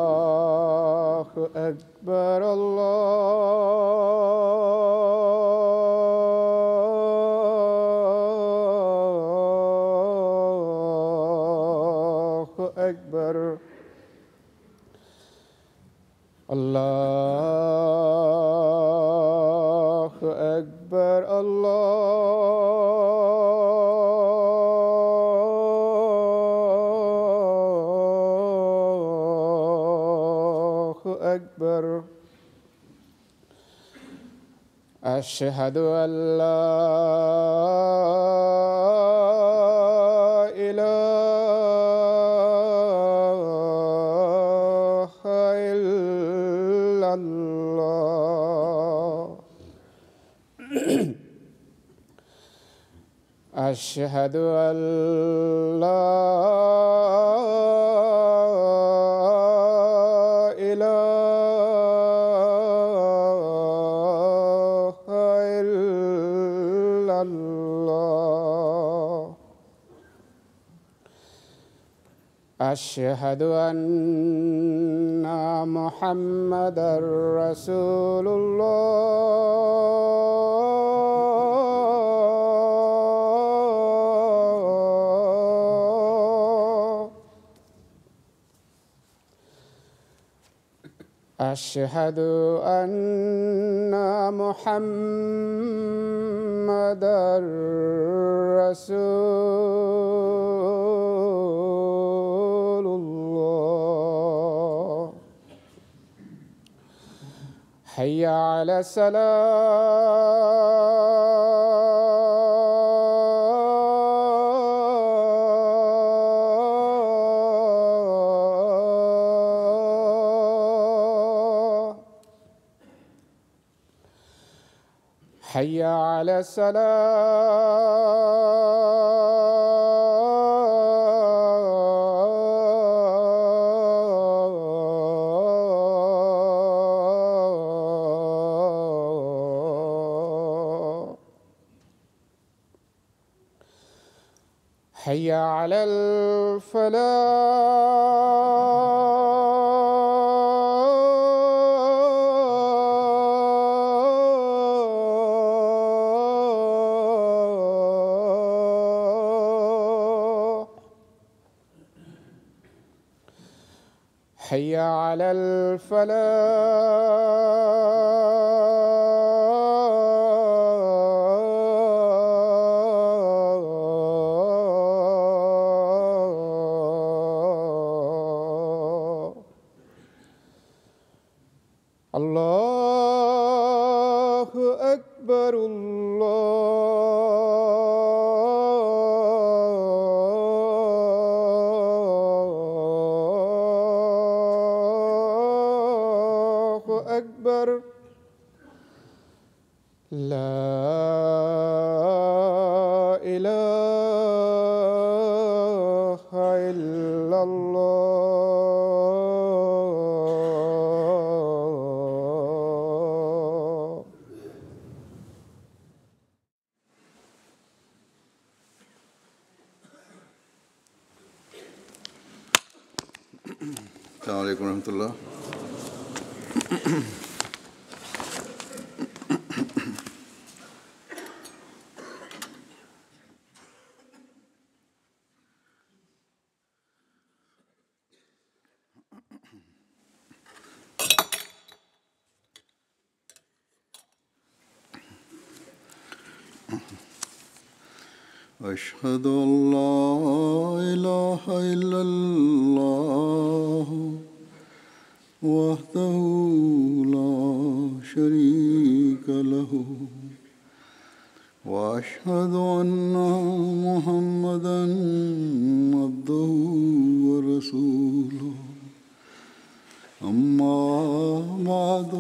الله أكبر الله أكبر الله أكبر الله أكبر أشهد أن لا إله إلا الله أشهد أن لا إله إلا الله أشهد أن محمدًا رسول الله أشهد أن محمدًا رسول الله حي على الصلاة حي على الصلاة حي على الفلاح حي على الفلاح الله أكبر الله أكبر لا إله إلا الله السلام عليكم ورحمة الله. أشهد أن لا إله إلا الله وحده لا شريك له وأشهد أن محمدًا عبده ورسوله أما بعد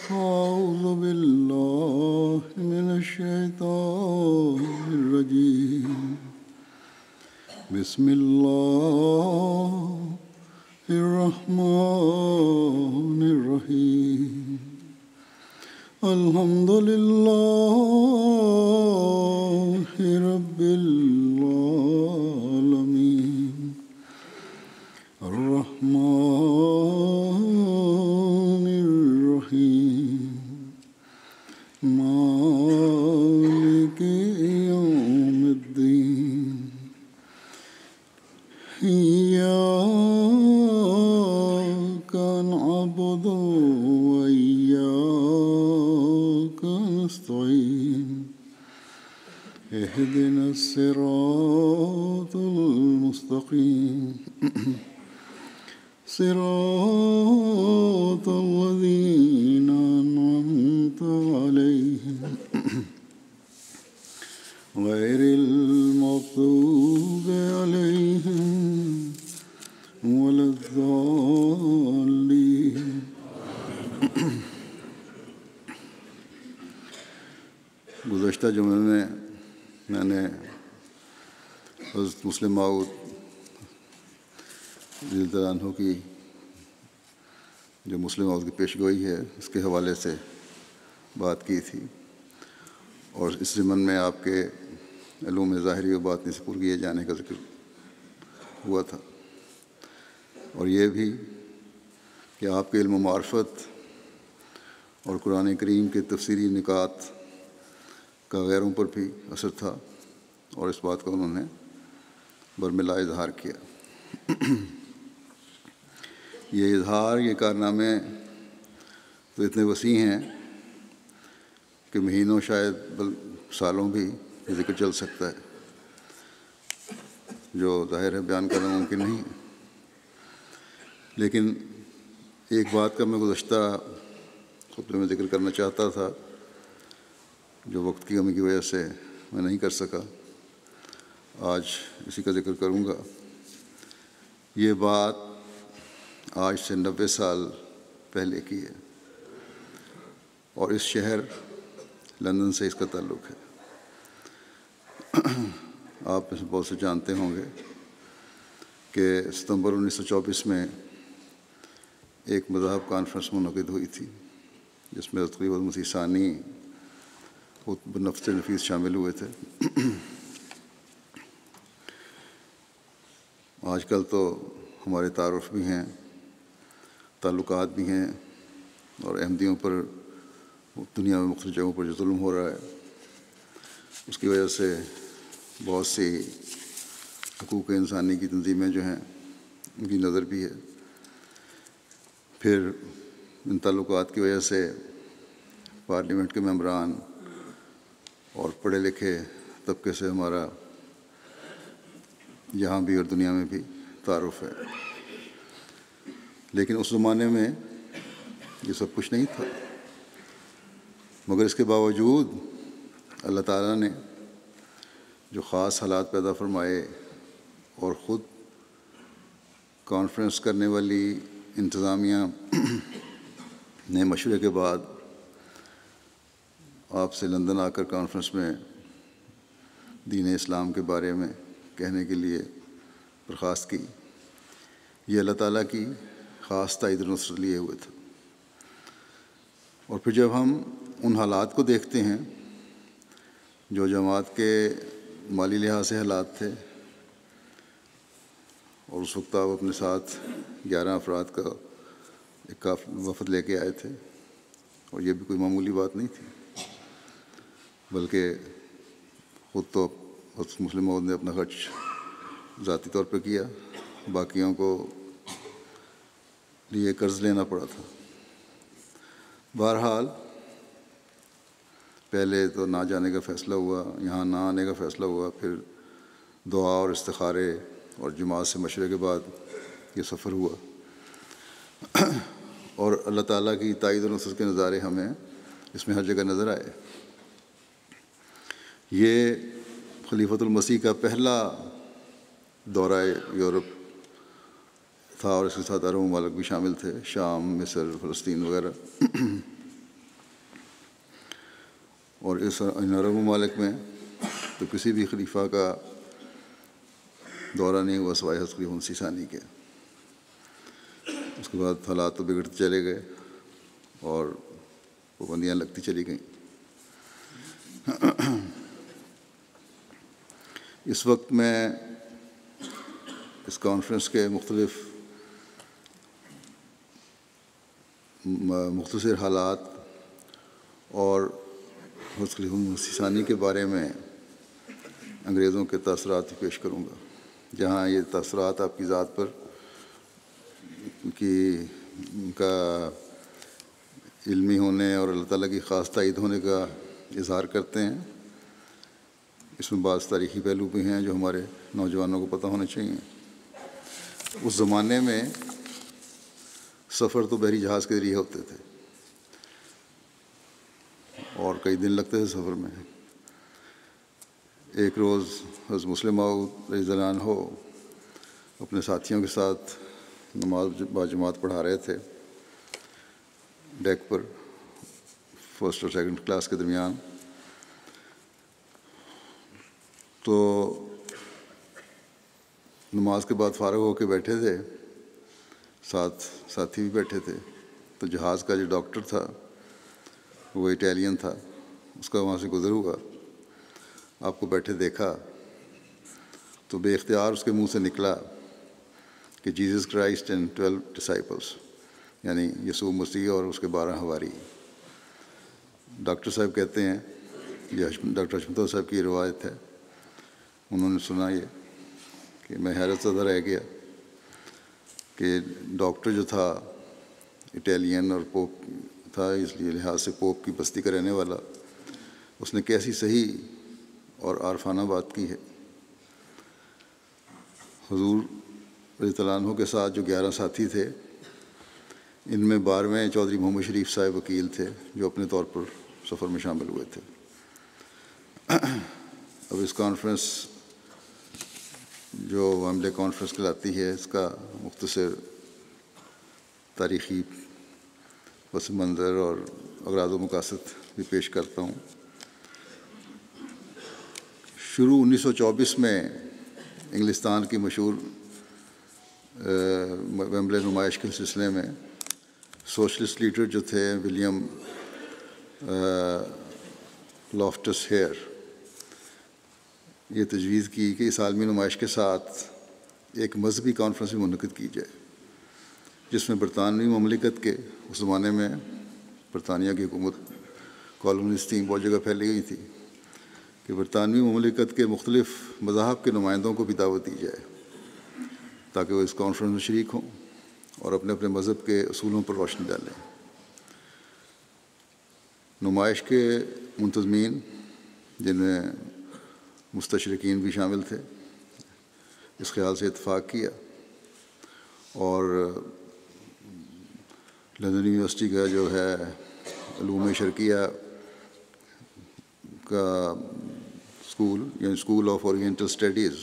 فأعوذ بالله من الشيطان الرجيم بسم الله الرحمن الرحيم الحمد لله رب العالمين اهدنا الصراط المستقيم صراط الذين أنعمت عليهم غير المغضوب عليهم ولا الضالين. گزشتہ جمعے میں نے حضرت مسلم موعود رضی اللہ عنہ کی جو مسلم موعود کی پیشگوئی ہے اس کے حوالے سے بات کی تھی، اور اس ضمن میں آپ کے علوم ظاہری و باطنی سے پر کیے جانے کا ذکر ہوا تھا، اور یہ بھی کہ آپ کے علم و معرفت اور قرآن کریم کے تفسیری نکات کا غیروں پر بھی اثر تھا، اور اس بات کا انہوں نے برملا اظہار کیا۔ یہ اظہار، یہ کارنامے تو اتنے وسیع ہیں کہ مہینوں شاید سالوں بھی ذکر چل سکتا ہے، جو ظاہر ہے بیان کرنا ممکن نہیں ہے۔ لیکن ایک بات کا میں گزشتہ خطبے میں ذکر کرنا چاہتا تھا، جو وقت کی کمی کی وجہ سے میں نہیں کر سکا، آج اسی کا ذکر کروں گا۔ یہ بات آج سے 90 سال پہلے کی ہے، اور اس شہر لندن سے اس کا تعلق ہے۔ آپ میں سے بہت سے جانتے ہوں گے کہ ستمبر 1924 میں ایک مذہب کانفرنس منعقد ہوئی تھی، جس میں تقریباً مسیح ثانی خود نفس نفیس شامل ہوئے تھے۔ آج کل تو ہمارے تعارف بھی ہیں، تعلقات بھی ہیں، اور احمدیوں پر دنیا میں مختلف جگہوں پر جو ظلم ہو رہا ہے اس کی وجہ سے بہت سی حقوق انسانی کی تنظیمیں جو ہیں ان کی نظر بھی ہے۔ پھر ان تعلقات کی وجہ سے پارلیمنٹ کے ممبران اور پڑھے لکھے طبقے سے ہمارا یہاں بھی اور دنیا میں بھی تعارف ہے، لیکن اس زمانے میں یہ سب کچھ نہیں تھا۔ مگر اس کے باوجود اللہ تعالیٰ نے جو خاص حالات پیدا فرمائے، اور خود کانفرنس کرنے والی انتظامیہ نے مشورے کے بعد آپ سے لندن آ کر کانفرنس میں دین اسلام کے بارے میں کہنے کے لیے درخواست کی، یہ اللہ تعالیٰ کی خاص تائید و نصرت لیے ہوئے تھا۔ اور پھر جب ہم ان حالات کو دیکھتے ہیں جو جماعت کے مالی لحاظ سے حالات تھے، اور اس وقت آپ اپنے ساتھ 11 افراد کا ایک وفد لے کے آئے تھے، اور یہ بھی کوئی معمولی بات نہیں تھی، بلکہ خود تو مسلم موعود نے اپنا خرچ ذاتی طور پہ کیا، باقیوں کو لیے قرض لینا پڑا تھا۔ بہرحال پہلے تو نہ جانے کا فیصلہ ہوا، یہاں نہ آنے کا فیصلہ ہوا، پھر دعا اور استخارے اور جماعت سے مشورے کے بعد یہ سفر ہوا، اور اللہ تعالیٰ کی تائید و نصرت کے نظارے ہمیں اس میں ہر جگہ نظر آئے۔ یہ خلیفۃ المسیح کا پہلا دورہ یورپ تھا، اور اس کے ساتھ عرب ممالک بھی شامل تھے، شام، مصر، فلسطین وغیرہ۔ اور ان عرب ممالک میں تو کسی بھی خلیفہ کا دورہ نہیں ہوا سوائے حضرت خلیفہ مسیح ثانی کے۔ اس کے بعد حالات تو بگڑتے چلے گئے اور پابندیاں لگتی چلی گئیں۔ اس وقت میں اس کانفرنس کے مختصر حالات اور حضرت خلیفہ مسیح ثانی کے بارے میں انگریزوں کے تاثرات پیش کروں گا، جہاں یہ تاثرات آپ کی ذات پر کا علمی ہونے اور اللہ تعالیٰ کی خاص تائید ہونے کا اظہار کرتے ہیں، اس میں بعض تاریخی پہلو بھی ہیں جو ہمارے نوجوانوں کو پتہ ہونے چاہیے۔ اس زمانے میں سفر تو بحری جہاز کے ذریعے ہوتے تھے اور کئی دن لگتے تھے سفر میں۔ ایک روز حضرت مسلم موعود رضی اللہ عنہ اپنے ساتھیوں کے ساتھ نماز باجماعت پڑھا رہے تھے ڈیک پر، فرسٹ اور سیکنڈ کلاس کے درمیان۔ تو نماز کے بعد فارغ ہو کے بیٹھے تھے، ساتھ ساتھی بھی بیٹھے تھے، تو جہاز کا جو ڈاکٹر تھا وہ اٹیلین تھا، اس کا وہاں سے گزر ہوا، آپ کو بیٹھے دیکھا تو بے اختیار اس کے منہ سے نکلا کہ جیزس کرائسٹ اینڈ 12 ڈسائپلس، یعنی یسوع مسیح اور اس کے 12 حواری۔ ڈاکٹر صاحب کہتے ہیں، یہ ڈاکٹر حشمت اللہ صاحب کی روایت ہے، انہوں نے سنا یہ کہ میں حیرت زدہ رہ گیا کہ ڈاکٹر جو تھا اٹیلین اور پوپ تھا، اس لیے لحاظ سے پوپ کی بستی کا رہنے والا، اس نے کیسی صحیح اور عارفانہ بات کی ہے۔ حضور رضی اللہ عنہ کے ساتھ جو 11 ساتھی تھے، ان میں 12ویں چودھری محمد شریف صاحب وکیل تھے جو اپنے طور پر سفر میں شامل ہوئے تھے۔ اب اس کانفرنس جو ویمبلے کانفرنس کہلاتی ہے، اس کا مختصر تاریخی پس منظر اور اغراض و مقاصد بھی پیش کرتا ہوں۔ شروع 1924 میں انگلستان کی مشہور ویمبلے نمائش کے سلسلے میں سوشلسٹ لیڈر جو تھے ولیم لافٹس ہیئر، یہ تجویز کی کہ اس عالمی نمائش کے ساتھ ایک مذہبی کانفرنس بھی منعقد کی جائے، جس میں برطانوی مملکت کے، اس زمانے میں برطانیہ کی حکومت کالونیز تھیں، بہت جگہ پھیلی ہوئی تھی، کہ برطانوی مملکت کے مختلف مذاہب کے نمائندوں کو بھی دعوت دی جائے تاکہ وہ اس کانفرنس میں شریک ہوں اور اپنے اپنے مذہب کے اصولوں پر روشنی ڈالیں۔ نمائش کے منتظمین، جن میں مستشرقین بھی شامل تھے، اس خیال سے اتفاق کیا اور لندن یونیورسٹی کا جو ہے علوم شرقیہ کا اسکول، یعنی اسکول آف اورینٹل اسٹڈیز،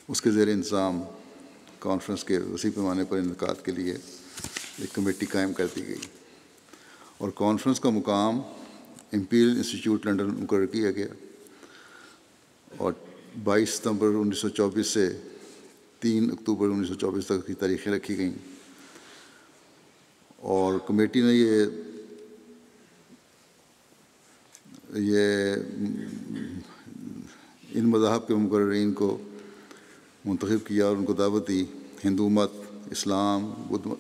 اس کے زیر انتظام کانفرنس کے وسیع پیمانے پر انعقاد کے لیے ایک کمیٹی قائم کر دی گئی اور کانفرنس کا مقام امپیریل انسٹیٹیوٹ لنڈن مقرر کیا گیا اور 22 ستمبر 1924 سے 3 اکتوبر 1924 تک کی تاریخیں رکھی گئیں، اور کمیٹی نے یہ ان مذاہب کے مقررین کو منتخب کیا اور ان کو دعوت دی: ہندو مت، اسلام،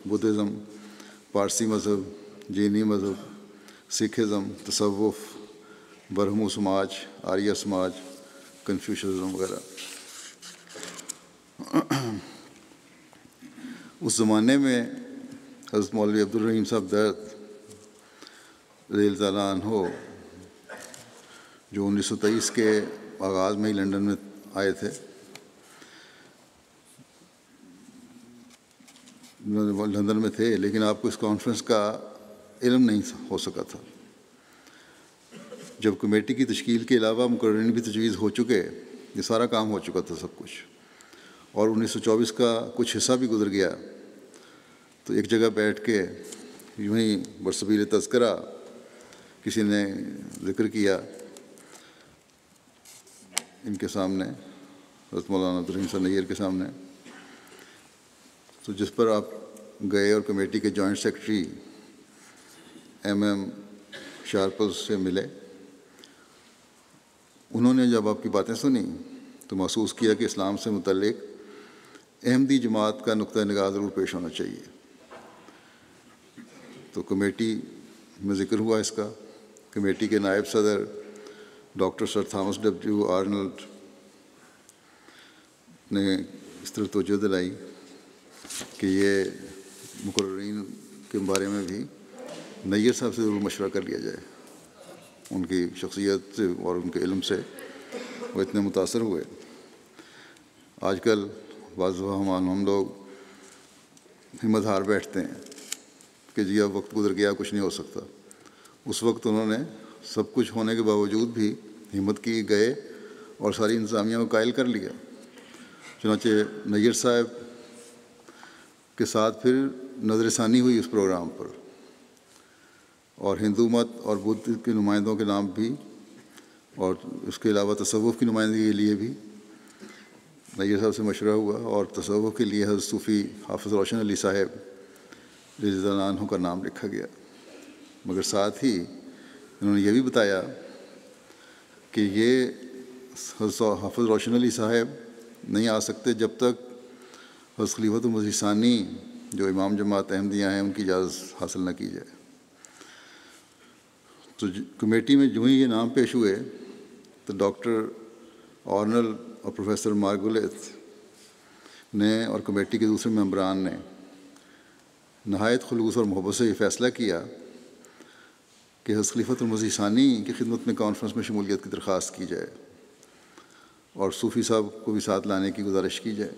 بدھزم، پارسی مذہب، جینی مذہب، سکھزم، تصوف، برہمو سماج، آریہ سماج، کنفیوشزم وغیرہ۔ اس زمانے میں حضرت مولوی عبدالرحیم صاحب درد رضی اللہ عنہ، جو 1923 کے آغاز میں ہی لنڈن میں آئے تھے، لندن میں تھے، لیکن آپ کو اس کانفرنس کا علم نہیں ہو سکا تھا۔ جب کمیٹی کی تشکیل کے علاوہ مقررین بھی تجویز ہو چکے، یہ سارا کام ہو چکا تھا سب کچھ، اور 1924 کا کچھ حصہ بھی گزر گیا، تو ایک جگہ بیٹھ کے یوں ہی برسبیل تذکرہ کسی نے ذکر کیا ان کے سامنے، حضرت مولانا عبدالرحیم صاحب نیئر کے سامنے، تو جس پر آپ گئے اور کمیٹی کے جوائنٹ سیکرٹری ایم شارپل سے ملے۔ انہوں نے جب آپ کی باتیں سنی تو محسوس کیا کہ اسلام سے متعلق احمدی جماعت کا نقطہ نگاہ ضرور پیش ہونا چاہیے۔ تو کمیٹی میں ذکر ہوا اس کا۔ کمیٹی کے نائب صدر ڈاکٹر سر تھامس ڈبلیو آرنلڈ نے اس طرح توجہ دلائی کہ یہ مقررین کے بارے میں بھی نیّر صاحب سے ضرور مشورہ کر لیا جائے، ان کی شخصیت سے اور ان کے علم سے وہ اتنے متاثر ہوئے. آج کل بعض دفعہ ہم لوگ ہمت ہار بیٹھتے ہیں کہ جی اب وقت گزر گیا، کچھ نہیں ہو سکتا. اس وقت انہوں نے سب کچھ ہونے کے باوجود بھی ہمت کی، گئے اور ساری انتظامیہ کو قائل کر لیا. چنانچہ نیّر صاحب کے ساتھ پھر نظر ثانی ہوئی اس پروگرام پر، اور ہندو مت اور بدھ کے نمائندوں کے نام بھی، اور اس کے علاوہ تصوف کی نمائندگی کے لیے بھی نیّر صاحب سے مشورہ ہوا، اور تصوف کے لیے حضرت صوفی حافظ روشن علی صاحب رضی اللہ عنہ کا نام لکھا گیا. مگر ساتھ ہی انہوں نے یہ بھی بتایا کہ یہ حضرت حافظ روشن علی صاحب نہیں آ سکتے جب تک حضرت خلیفۃ المسیح ثانی جو امام جماعت احمدیہ ہیں ان کی اجازت حاصل نہ کی جائے. تو کمیٹی میں جو ہی یہ نام پیش ہوئے تو ڈاکٹر آرنل اور پروفیسر مارگولیت نے اور کمیٹی کے دوسرے ممبران نے نہایت خلوص اور محبت سے یہ فیصلہ کیا کہ حضرت خلیفۃ المسیح ثانی کی خدمت میں کانفرنس میں شمولیت کی درخواست کی جائے اور صوفی صاحب کو بھی ساتھ لانے کی گزارش کی جائے.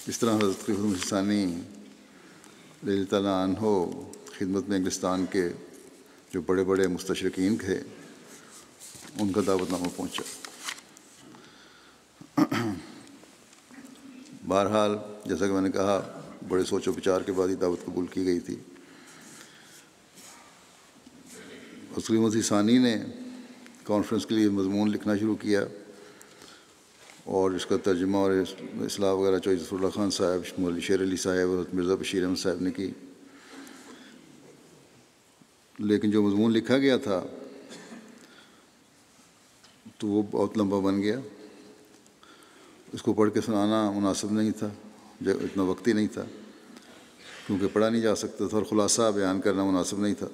اس طرح حضرت خلیفۃ المسیح ثانی رضی اللہ تعالیٰ عنہ خدمت میں انگلستان کے جو بڑے بڑے مستشرقین تھے ان کا دعوت نامہ پہنچا. بہرحال جیسا کہ میں نے کہا بڑے سوچ و بچار کے بعد ہی دعوت قبول کی گئی تھی. حضرت خلیفۃ المسیح ثانی نے کانفرنس کے لیے مضمون لکھنا شروع کیا اور اس کا ترجمہ اور اصلاح وغیرہ چودھری ظفر اللہ خان صاحب، مولوی شیر علی صاحب اور مرزا بشیر احمد صاحب نے کی. لیکن جو مضمون لکھا گیا تھا تو وہ بہت لمبا بن گیا. اس کو پڑھ کے سنانا مناسب نہیں تھا، جب اتنا وقت ہی نہیں تھا کیونکہ پڑھا نہیں جا سکتا تھا، اور خلاصہ بیان کرنا مناسب نہیں تھا.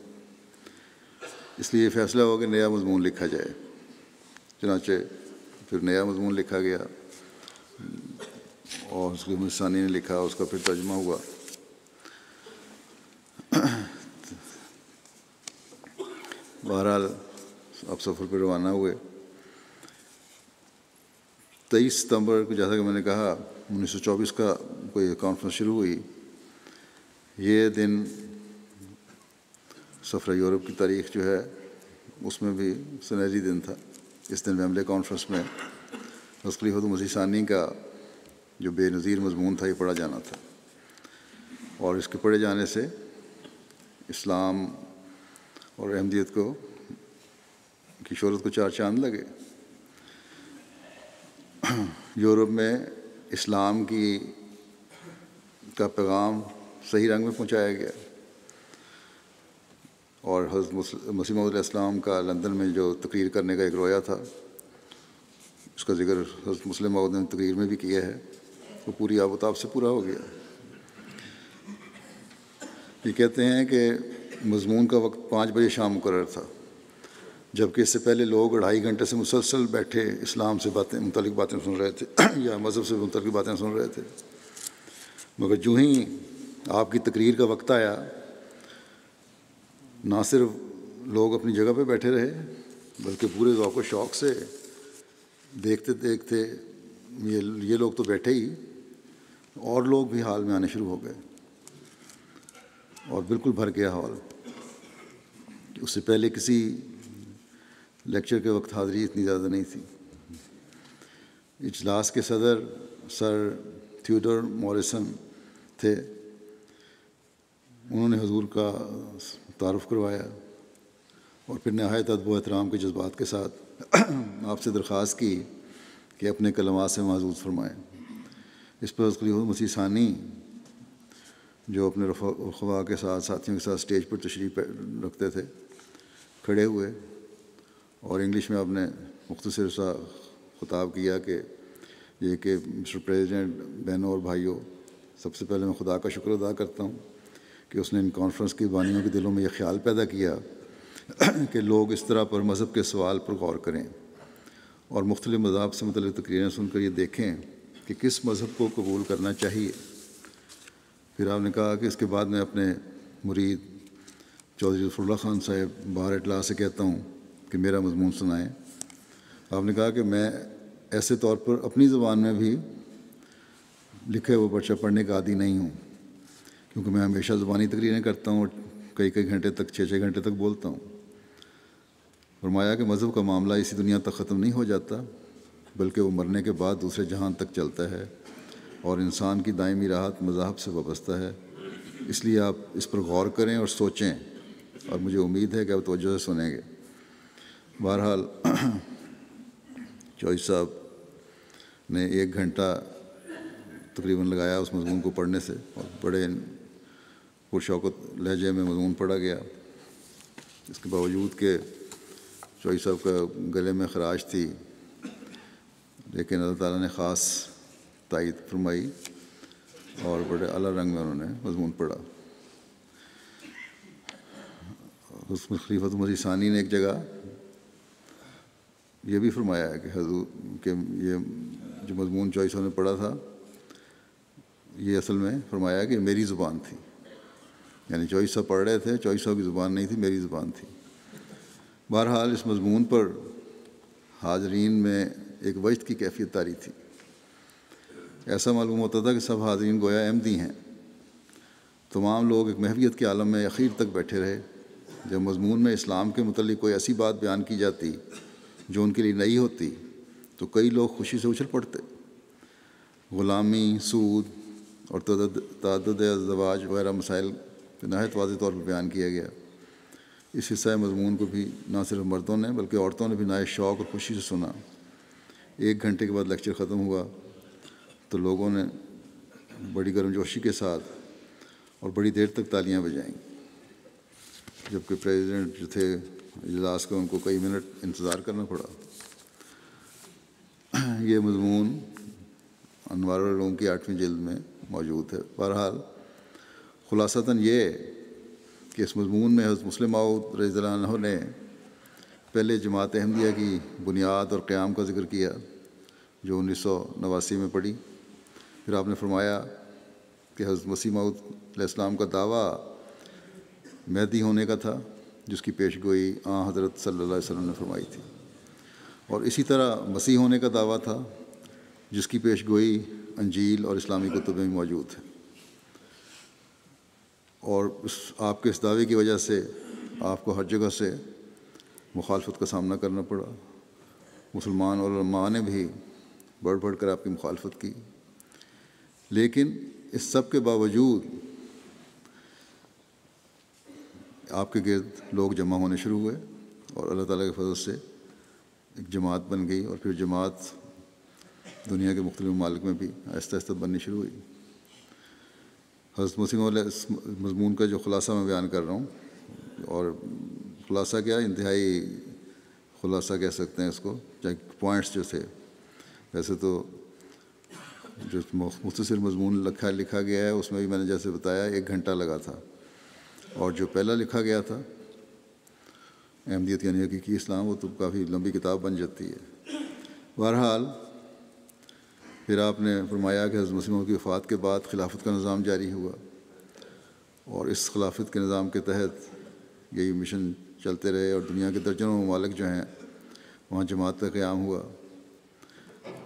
اس لیے فیصلہ ہو کہ نیا مضمون لکھا جائے. چنانچہ پھر نیا مضمون لکھا گیا اور اس کو ثانی نے لکھا، اس کا پھر ترجمہ ہوا. بہرحال اب سفر پہ روانہ ہوئے. 23 ستمبر کو جیسا کہ میں نے کہا 1924 کا کوئی کانفرنس شروع ہوئی. یہ دن سفر یورپ کی تاریخ جو ہے اس میں بھی سنہری دن تھا. اس دن ویمبلے کانفرنس میں حضرت خلیفۃ المسیح ثانی کا جو بے نظیر مضمون تھا یہ پڑھا جانا تھا، اور اس کے پڑھے جانے سے اسلام اور احمدیت کی شہرت کو چار چاند لگے. یورپ میں اسلام کا پیغام صحیح رنگ میں پہنچایا گیا، اور حضرت مسیح موعود علیہ السلام کا لندن میں جو تقریر کرنے کا ایک رویا تھا اس کا ذکر حضرت مسلم موعود نے تقریر میں بھی کیا ہے، وہ پوری آب و تاب سے پورا ہو گیا. یہ کہتے ہیں کہ مضمون کا وقت 5 بجے شام مقرر تھا، جبکہ اس سے پہلے لوگ 2.5 گھنٹے سے مسلسل بیٹھے اسلام سے متعلق باتیں سن رہے تھے یا مذہب سے متعلق باتیں سن رہے تھے. مگر جو ہی آپ کی تقریر کا وقت آیا نہ صرف لوگ اپنی جگہ پہ بیٹھے رہے بلکہ پورے ذوق و شوق سے دیکھتے دیکھتے یہ لوگ تو بیٹھے ہی، اور لوگ بھی ہال میں آنے شروع ہو گئے اور بالکل بھر گیا ہال. اس سے پہلے کسی لیکچر کے وقت حاضری اتنی زیادہ نہیں تھی. اجلاس کے صدر سر تھیوڈر موریسن تھے. انہوں نے حضور کا تعارف کروایا اور پھر نہایت ادب و احترام کے جذبات کے ساتھ آپ سے درخواست کی کہ اپنے کلمات سے محظوظ فرمائیں. اس پر حضرت خلیفۃ المسیح ثانی جو اپنے رفقا کے ساتھ ساتھیوں کے ساتھ اسٹیج پر تشریف رکھتے تھے کھڑے ہوئے اور انگلش میں آپ نے مختصر سا خطاب کیا کہ یہ کہ مسٹر پریزیڈنٹ، بہنوں اور بھائیوں، سب سے پہلے میں خدا کا شکر ادا کرتا ہوں کہ اس نے ان کانفرنس کے بانیوں کے دلوں میں یہ خیال پیدا کیا کہ لوگ اس طرح پر مذہب کے سوال پر غور کریں اور مختلف مذاہب سے متعلق تقریریں سن کر یہ دیکھیں کہ کس مذہب کو قبول کرنا چاہیے. پھر آپ نے کہا کہ اس کے بعد میں اپنے مرید چودھری ظفر اللہ خان صاحب باہر اطلاع سے کہتا ہوں کہ میرا مضمون سنائیں. آپ نے کہا کہ میں ایسے طور پر اپنی زبان میں بھی لکھے ہوئے پرچہ پڑھنے کا عادی نہیں ہوں، کیونکہ میں ہمیشہ زبانی تقریریں کرتا ہوں اور کئی گھنٹے تک 6 گھنٹے تک بولتا ہوں۔ فرمایا کہ مذہب کا معاملہ اسی دنیا تک ختم نہیں ہو جاتا، بلکہ وہ مرنے کے بعد دوسرے جہان تک چلتا ہے، اور انسان کی دائمی راحت مذاہب سے وابستہ ہے۔ اس لیے آپ اس پر غور کریں اور سوچیں، اور مجھے امید ہے کہ آپ توجہ سے سنیں گے۔ بہرحال چوئی صاحب نے 1 گھنٹہ تقریباً لگایا اس مضمون کو پڑھنے سے، اور بڑے پرشوقت لہجے میں مضمون پڑھا گیا۔ اس کے باوجود کہ چوئی صاحب کا گلے میں خراش تھی، لیکن اللہ تعالیٰ نے خاص تائید فرمائی اور بڑے اعلیٰ رنگ میں انہوں نے مضمون پڑھا۔ اس میں خلیفۃ مسیح ثانی نے ایک جگہ یہ بھی فرمایا ہے کہ حضور کہ یہ جو مضمون چوئی صاحب نے پڑھا تھا، یہ اصل میں فرمایا کہ میری زبان تھی، یعنی چوئی صاحب پڑھ رہے تھے، چوئی صاحب کی زبان نہیں تھی، میری زبان تھی۔ بہرحال اس مضمون پر حاضرین میں ایک وجد کی کیفیت طاری تھی۔ ایسا معلوم ہوتا تھا کہ سب حاضرین گویا احمدی ہیں۔ تمام لوگ ایک محویت کے عالم میں اخیر تک بیٹھے رہے۔ جب مضمون میں اسلام کے متعلق کوئی ایسی بات بیان کی جاتی جو ان کے لیے نئی ہوتی تو کئی لوگ خوشی سے اچھل پڑتے۔ غلامی، سود اور تعدد ازدواج وغیرہ مسائل نہایت واضح طور پر بیان کیا گیا۔ اس حصہ مضمون کو بھی نہ صرف مردوں نے بلکہ عورتوں نے بھی نہایت شوق اور خوشی سے سنا۔ 1 گھنٹے کے بعد لیکچر ختم ہوا تو لوگوں نے بڑی گرمجوشی کے ساتھ اور بڑی دیر تک تالیاں بجائیں، جبکہ پریزیڈنٹ جو تھے اجلاس کا، ان کو کئی منٹ انتظار کرنا پڑا۔ یہ مضمون انوار العلوم کی 8ویں جلد میں موجود ہے۔ بہرحال خلاصتاً یہ کہ اس مضمون میں حضرت مسلم موعود رضی اللہ عنہ نے پہلے جماعت احمدیہ کی بنیاد اور قیام کا ذکر کیا، جو 1989 میں پڑی۔ پھر آپ نے فرمایا کہ حضرت مسیح موعود علیہ السلام کا دعویٰ مہدی ہونے کا تھا، جس کی پیش گوئی حضرت صلی اللہ علیہ وسلم نے فرمائی تھی، اور اسی طرح مسیح ہونے کا دعویٰ تھا، جس کی پیش گوئی انجیل اور اسلامی کتب میں موجود ہے۔ اور آپ کے اس دعوے کی وجہ سے آپ کو ہر جگہ سے مخالفت کا سامنا کرنا پڑا۔ مسلمان علماء نے بھی بڑھ بڑھ کر آپ کی مخالفت کی، لیکن اس سب کے باوجود آپ کے گرد لوگ جمع ہونے شروع ہوئے، اور اللہ تعالیٰ کے فضل سے ایک جماعت بن گئی، اور پھر جماعت دنیا کے مختلف ممالک میں بھی آہستہ آہستہ بننی شروع ہوئی۔ حضرت مسیح موعود علیہ مضمون کا جو خلاصہ میں بیان کر رہا ہوں، اور خلاصہ کیا، انتہائی خلاصہ کہہ سکتے ہیں اس کو، پوائنٹس جو تھے۔ ویسے تو جو مختصر مضمون لکھا گیا ہے اس میں بھی میں نے جیسے بتایا 1 گھنٹہ لگا تھا، اور جو پہلا لکھا گیا تھا احمدیت یعنی حقیقی اسلام، وہ تو کافی لمبی کتاب بن جاتی ہے۔ بہرحال پھر آپ نے فرمایا کہ حضرت مسیح موعود کی وفات کے بعد خلافت کا نظام جاری ہوا، اور اس خلافت کے نظام کے تحت یہی مشن چلتے رہے، اور دنیا کے درجنوں ممالک جو ہیں وہاں جماعت کا قیام ہوا۔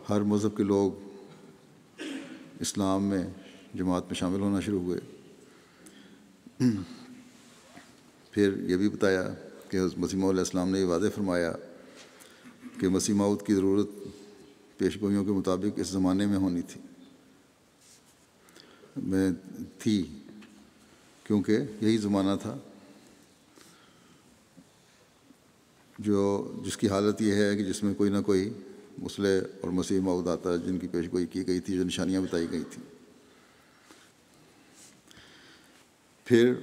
ہر مذہب کے لوگ اسلام میں جماعت میں شامل ہونا شروع ہوئے۔ پھر یہ بھی بتایا کہ حضرت مسیح موعود علیہ السلام نے یہ واضح فرمایا کہ مسیح موعود کی ضرورت پیش گوئیوں کے مطابق اس زمانے میں ہونی تھی کیونکہ یہی زمانہ تھا جس کی حالت یہ ہے کہ جس میں کوئی نہ کوئی مسلح اور مسیح موعود آتا ہے، جن کی پیش گوئی کی گئی تھی، جو نشانیاں بتائی گئی تھیں۔ پھر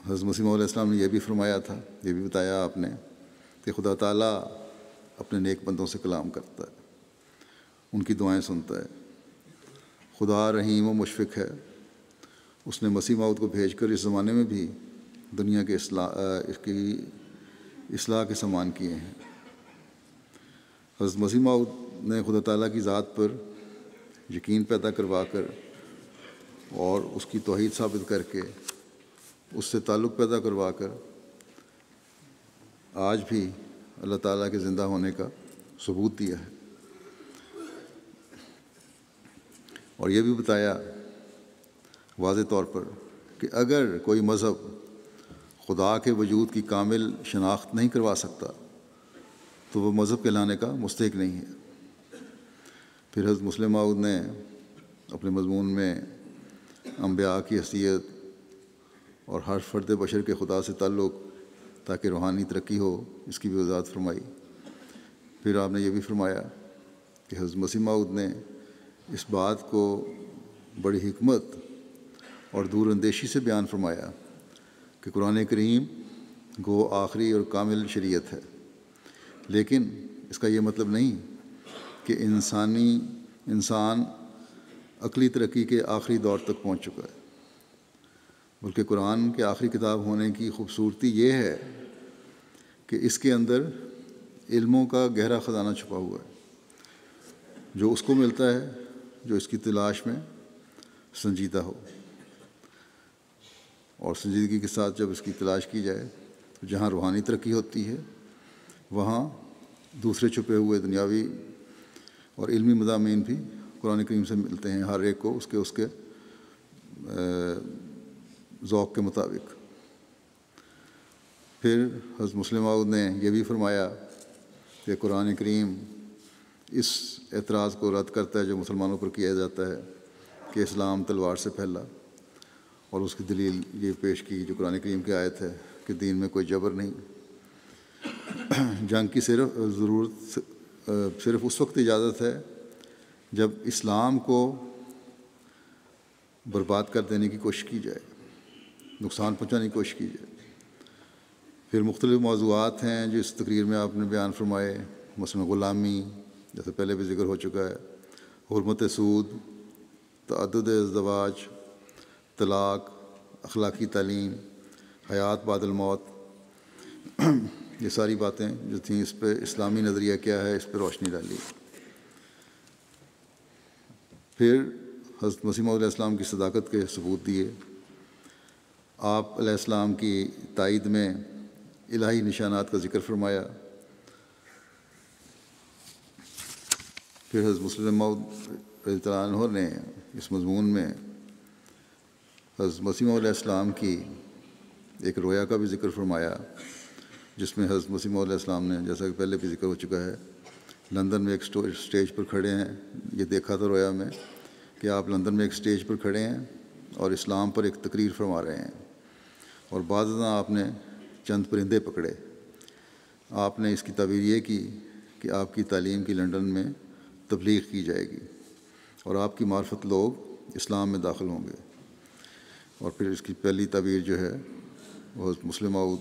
حضرت مسیح موعود علیہ السلام نے یہ بھی فرمایا تھا، یہ بھی بتایا آپ نے کہ خدا تعالیٰ اپنے نیک بندوں سے کلام کرتا ہے، ان کی دعائیں سنتا ہے۔ خدا رحیم و مشفق ہے، اس نے مسیح موعود کو بھیج کر اس زمانے میں بھی دنیا کے اصلاح کے سامان کیے ہیں۔ حضرت مسیح موعود نے خدا تعالیٰ کی ذات پر یقین پیدا کروا کر اور اس کی توحید ثابت کر کے اس سے تعلق پیدا کروا کر آج بھی اللہ تعالیٰ کے زندہ ہونے کا ثبوت دیا ہے، اور یہ بھی بتایا واضح طور پر کہ اگر کوئی مذہب خدا کے وجود کی کامل شناخت نہیں کروا سکتا تو وہ مذہب کہلانے کا مستحق نہیں ہے۔ پھر حضرت مسلم موعود نے اپنے مضمون میں انبیاء کی حیثیت اور ہر فرد بشر کے خدا سے تعلق تاکہ روحانی ترقی ہو، اس کی بھی وضاحت فرمائی۔ پھر آپ نے یہ بھی فرمایا کہ حضرت مسیح موعود نے اس بات کو بڑی حکمت اور دور اندیشی سے بیان فرمایا کہ قرآن کریم گو آخری اور کامل شریعت ہے، لیکن اس کا یہ مطلب نہیں کہ انسان عقلی ترقی کے آخری دور تک پہنچ چکا ہے، بلکہ قرآن کے آخری کتاب ہونے کی خوبصورتی یہ ہے کہ اس کے اندر علموں کا گہرا خزانہ چھپا ہوا ہے، جو اس کو ملتا ہے جو اس کی تلاش میں سنجیدہ ہو، اور سنجیدگی کے ساتھ جب اس کی تلاش کی جائے تو جہاں روحانی ترقی ہوتی ہے وہاں دوسرے چھپے ہوئے دنیاوی اور علمی مضامین بھی قرآن کریم سے ملتے ہیں، ہر ایک کو اس کے ذوق کے مطابق۔ پھر حضرت مسلم موعود نے یہ بھی فرمایا کہ قرآن کریم اس اعتراض کو رد کرتا ہے جو مسلمانوں پر کیا جاتا ہے کہ اسلام تلوار سے پھیلا، اور اس کی دلیل یہ پیش کی جو قرآن کریم کی آیت ہے کہ دین میں کوئی جبر نہیں، جنگ کی صرف اس وقت اجازت ہے جب اسلام کو برباد کر دینے کی کوشش کی جائے، نقصان پہنچانے کی کوشش کی جائے۔ پھر مختلف موضوعات ہیں جو اس تقریر میں آپ نے بیان فرمائے، مثلا غلامی جیسے پہلے بھی ذکر ہو چکا ہے، حرمت سود، تعدد ازدواج، طلاق، اخلاقی تعلیم، حیات بعد الموت، یہ ساری باتیں جو تھیں اس پہ اسلامی نظریہ کیا ہے اس پہ روشنی ڈالی۔ پھر حضرت مسیح موعود علیہ السلام کی صداقت کے ثبوت دیے، آپ علیہ السلام کی تائید میں الہی نشانات کا ذکر فرمایا۔ پھر حضرت مسلم موعود رضی اللہ عنہ نے اس مضمون میں حضرت مسیح موعود علیہ السلام کی ایک رویا کا بھی ذکر فرمایا، جس میں حضرت مسیح موعود علیہ السلام نے، جیسا کہ پہلے بھی ذکر ہو چکا ہے، لندن میں ایک اسٹیج پر کھڑے ہیں، یہ دیکھا تھا رویا میں کہ آپ لندن میں ایک اسٹیج پر کھڑے ہیں اور اسلام پر ایک تقریر فرما رہے ہیں، اور بعض ازاں آپ نے چند پرندے پکڑے۔ آپ نے اس کی تعبیر یہ کی کہ آپ کی تعلیم کی لندن میں تبلیغ کی جائے گی اور آپ کی معرفت لوگ اسلام میں داخل ہوں گے، اور پھر اس کی پہلی تعبیر جو ہے وہ حضرت مسلم موعود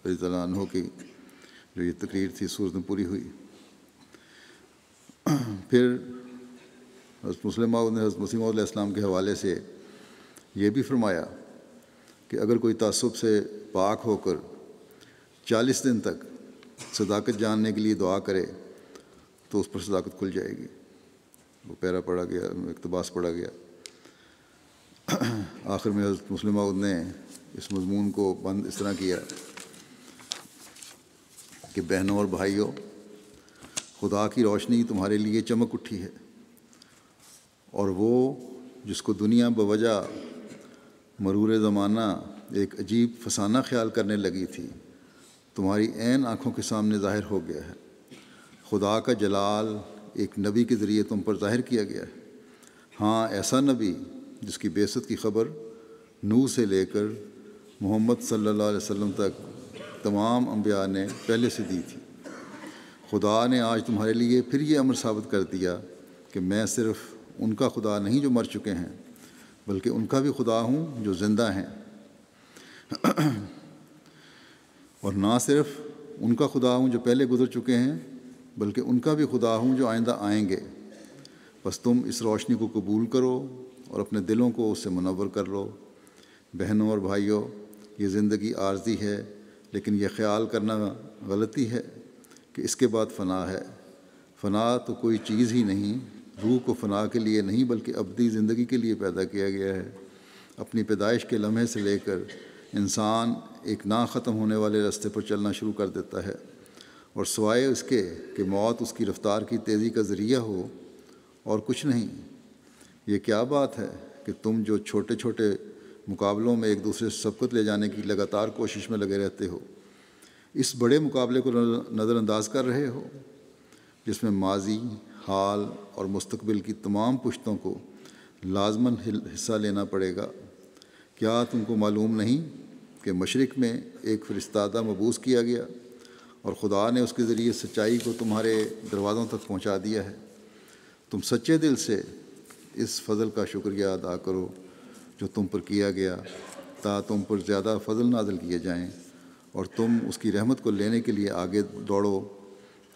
رضی اللہ عنہ کی جو یہ تقریر تھی صورت میں پوری ہوئی۔ پھر حضرت مسلم موعود نے حضرت مسیح موعود علیہ السلام کے حوالے سے یہ بھی فرمایا کہ اگر کوئی تعصب سے پاک ہو کر 40 دن تک صداقت جاننے کے لیے دعا کرے تو اس پر صداقت کھل جائے گی۔ وہ پیرا پڑھا گیا، اقتباس پڑھا گیا۔ آخر میں حضرت مسلم موعود نے اس مضمون کو بند اس طرح کیا کہ بہنوں اور بھائیوں، خدا کی روشنی تمہارے لیے چمک اٹھی ہے، اور وہ جس کو دنیا بوجہ مرور زمانہ ایک عجیب فسانہ خیال کرنے لگی تھی، تمہاری عین آنکھوں کے سامنے ظاہر ہو گیا ہے۔ خدا کا جلال ایک نبی کے ذریعے تم پر ظاہر کیا گیا ہے، ہاں ایسا نبی جس کی بعثت کی خبر نوح سے لے کر محمد صلی اللہ علیہ وسلم تک تمام انبیاء نے پہلے سے دی تھی۔ خدا نے آج تمہارے لیے پھر یہ امر ثابت کر دیا کہ میں صرف ان کا خدا نہیں جو مر چکے ہیں، بلکہ ان کا بھی خدا ہوں جو زندہ ہیں، اور نہ صرف ان کا خدا ہوں جو پہلے گزر چکے ہیں، بلکہ ان کا بھی خدا ہوں جو آئندہ آئیں گے۔ بس تم اس روشنی کو قبول کرو اور اپنے دلوں کو اس سے منور کر لو۔ بہنوں اور بھائیوں، یہ زندگی عارضی ہے، لیکن یہ خیال کرنا غلطی ہے کہ اس کے بعد فنا ہے۔ فنا تو کوئی چیز ہی نہیں، روح کو فنا کے لیے نہیں بلکہ ابدی زندگی کے لیے پیدا کیا گیا ہے۔ اپنی پیدائش کے لمحے سے لے کر انسان ایک نہ ختم ہونے والے راستے پر چلنا شروع کر دیتا ہے، اور سوائے اس کے کہ موت اس کی رفتار کی تیزی کا ذریعہ ہو اور کچھ نہیں۔ یہ کیا بات ہے کہ تم جو چھوٹے چھوٹے مقابلوں میں ایک دوسرے سے سبقت لے جانے کی لگاتار کوشش میں لگے رہتے ہو، اس بڑے مقابلے کو نظر انداز کر رہے ہو جس میں ماضی، حال اور مستقبل کی تمام پشتوں کو لازماً حصہ لینا پڑے گا۔ کیا تم کو معلوم نہیں کہ مشرق میں ایک فرستادہ مبعوث کیا گیا اور خدا نے اس کے ذریعے سچائی کو تمہارے دروازوں تک پہنچا دیا ہے؟ تم سچے دل سے اس فضل کا شکریہ ادا کرو جو تم پر کیا گیا، تا تم پر زیادہ فضل نازل کیے جائیں اور تم اس کی رحمت کو لینے کے لیے آگے دوڑو،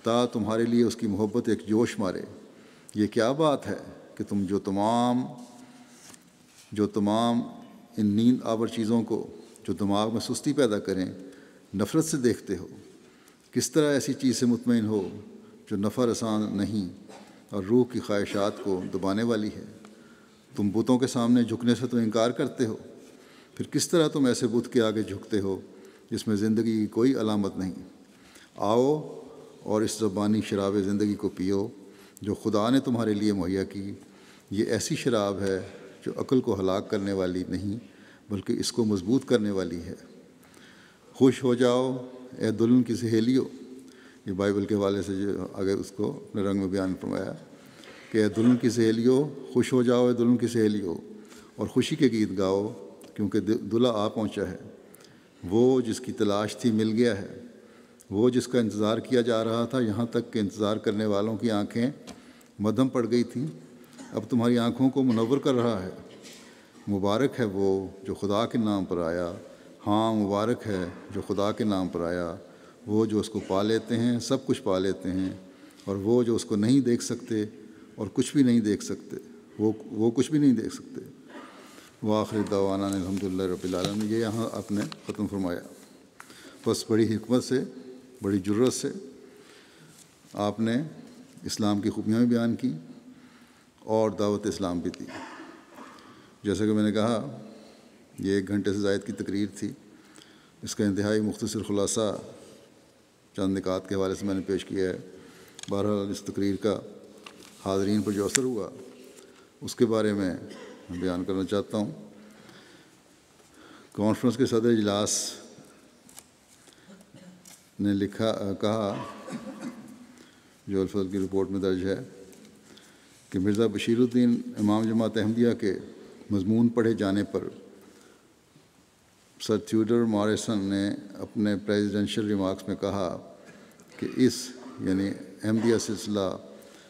تا تمہارے لیے اس کی محبت ایک جوش مارے۔ یہ کیا بات ہے کہ تم جو تمام ان نیند آور چیزوں کو جو دماغ میں سستی پیدا کریں نفرت سے دیکھتے ہو؟ کس طرح ایسی چیز سے مطمئن ہو جو نفع رساں نہیں اور روح کی خواہشات کو دبانے والی ہے؟ تم بتوں کے سامنے جھکنے سے تو انکار کرتے ہو، پھر کس طرح تم ایسے بت کے آگے جھکتے ہو جس میں زندگی کی کوئی علامت نہیں؟ آؤ اور اس زبانی شراب زندگی کو پیو جو خدا نے تمہارے لیے مہیا کی۔ یہ ایسی شراب ہے جو عقل کو ہلاک کرنے والی نہیں بلکہ اس کو مضبوط کرنے والی ہے۔ خوش ہو جاؤ اے دلہن کی سہیلیو، یہ بائبل کے حوالے سے جو اگر اس کو اپنے رنگ میں بیان فرمایا کہ اے دلہن کی سہیلیو، خوش ہو جاؤ اے دلہن کی سہیلیو اور خوشی کے گیت گاؤ، کیونکہ دلہا آ پہنچا ہے۔ وہ جس کی تلاش تھی مل گیا ہے، وہ جس کا انتظار کیا جا رہا تھا، یہاں تک کہ انتظار کرنے والوں کی آنکھیں مدھم پڑ گئی تھیں، اب تمہاری آنکھوں کو منور کر رہا ہے۔ مبارک ہے وہ جو خدا کے نام پر آیا، ہاں مبارک ہے جو خدا کے نام پر آیا۔ وہ جو اس کو پا لیتے ہیں سب کچھ پا لیتے ہیں، اور وہ جو اس کو نہیں دیکھ سکتے اور کچھ بھی نہیں دیکھ سکتے، وہ کچھ بھی نہیں دیکھ سکتے۔ وآخر دعوانا الحمدللہ رب العالمین۔ یہ یہاں آپ نے ختم فرمایا۔ بس بڑی حکمت سے، بڑی جرأت سے آپ نے اسلام کی خوبیاں بھی بیان کی اور دعوت اسلام بھی دی۔ جیسا کہ میں نے کہا، یہ 1 گھنٹے سے زائد کی تقریر تھی، اس کا انتہائی مختصر خلاصہ چند نکات کے حوالے سے میں نے پیش کیا ہے۔ بہرحال اس تقریر کا حاضرین پر جو اثر ہوا اس کے بارے میں بیان کرنا چاہتا ہوں۔ کانفرنس کے صدر اجلاس نے کہا، جو الفضل کی رپورٹ میں درج ہے، کہ مرزا بشیر الدین امام جماعت احمدیہ کے مضمون پڑھے جانے پر سر تھیوڈر ماریسن نے اپنے پریزیڈنشل ریمارکس میں کہا کہ یعنی احمدیہ سلسلہ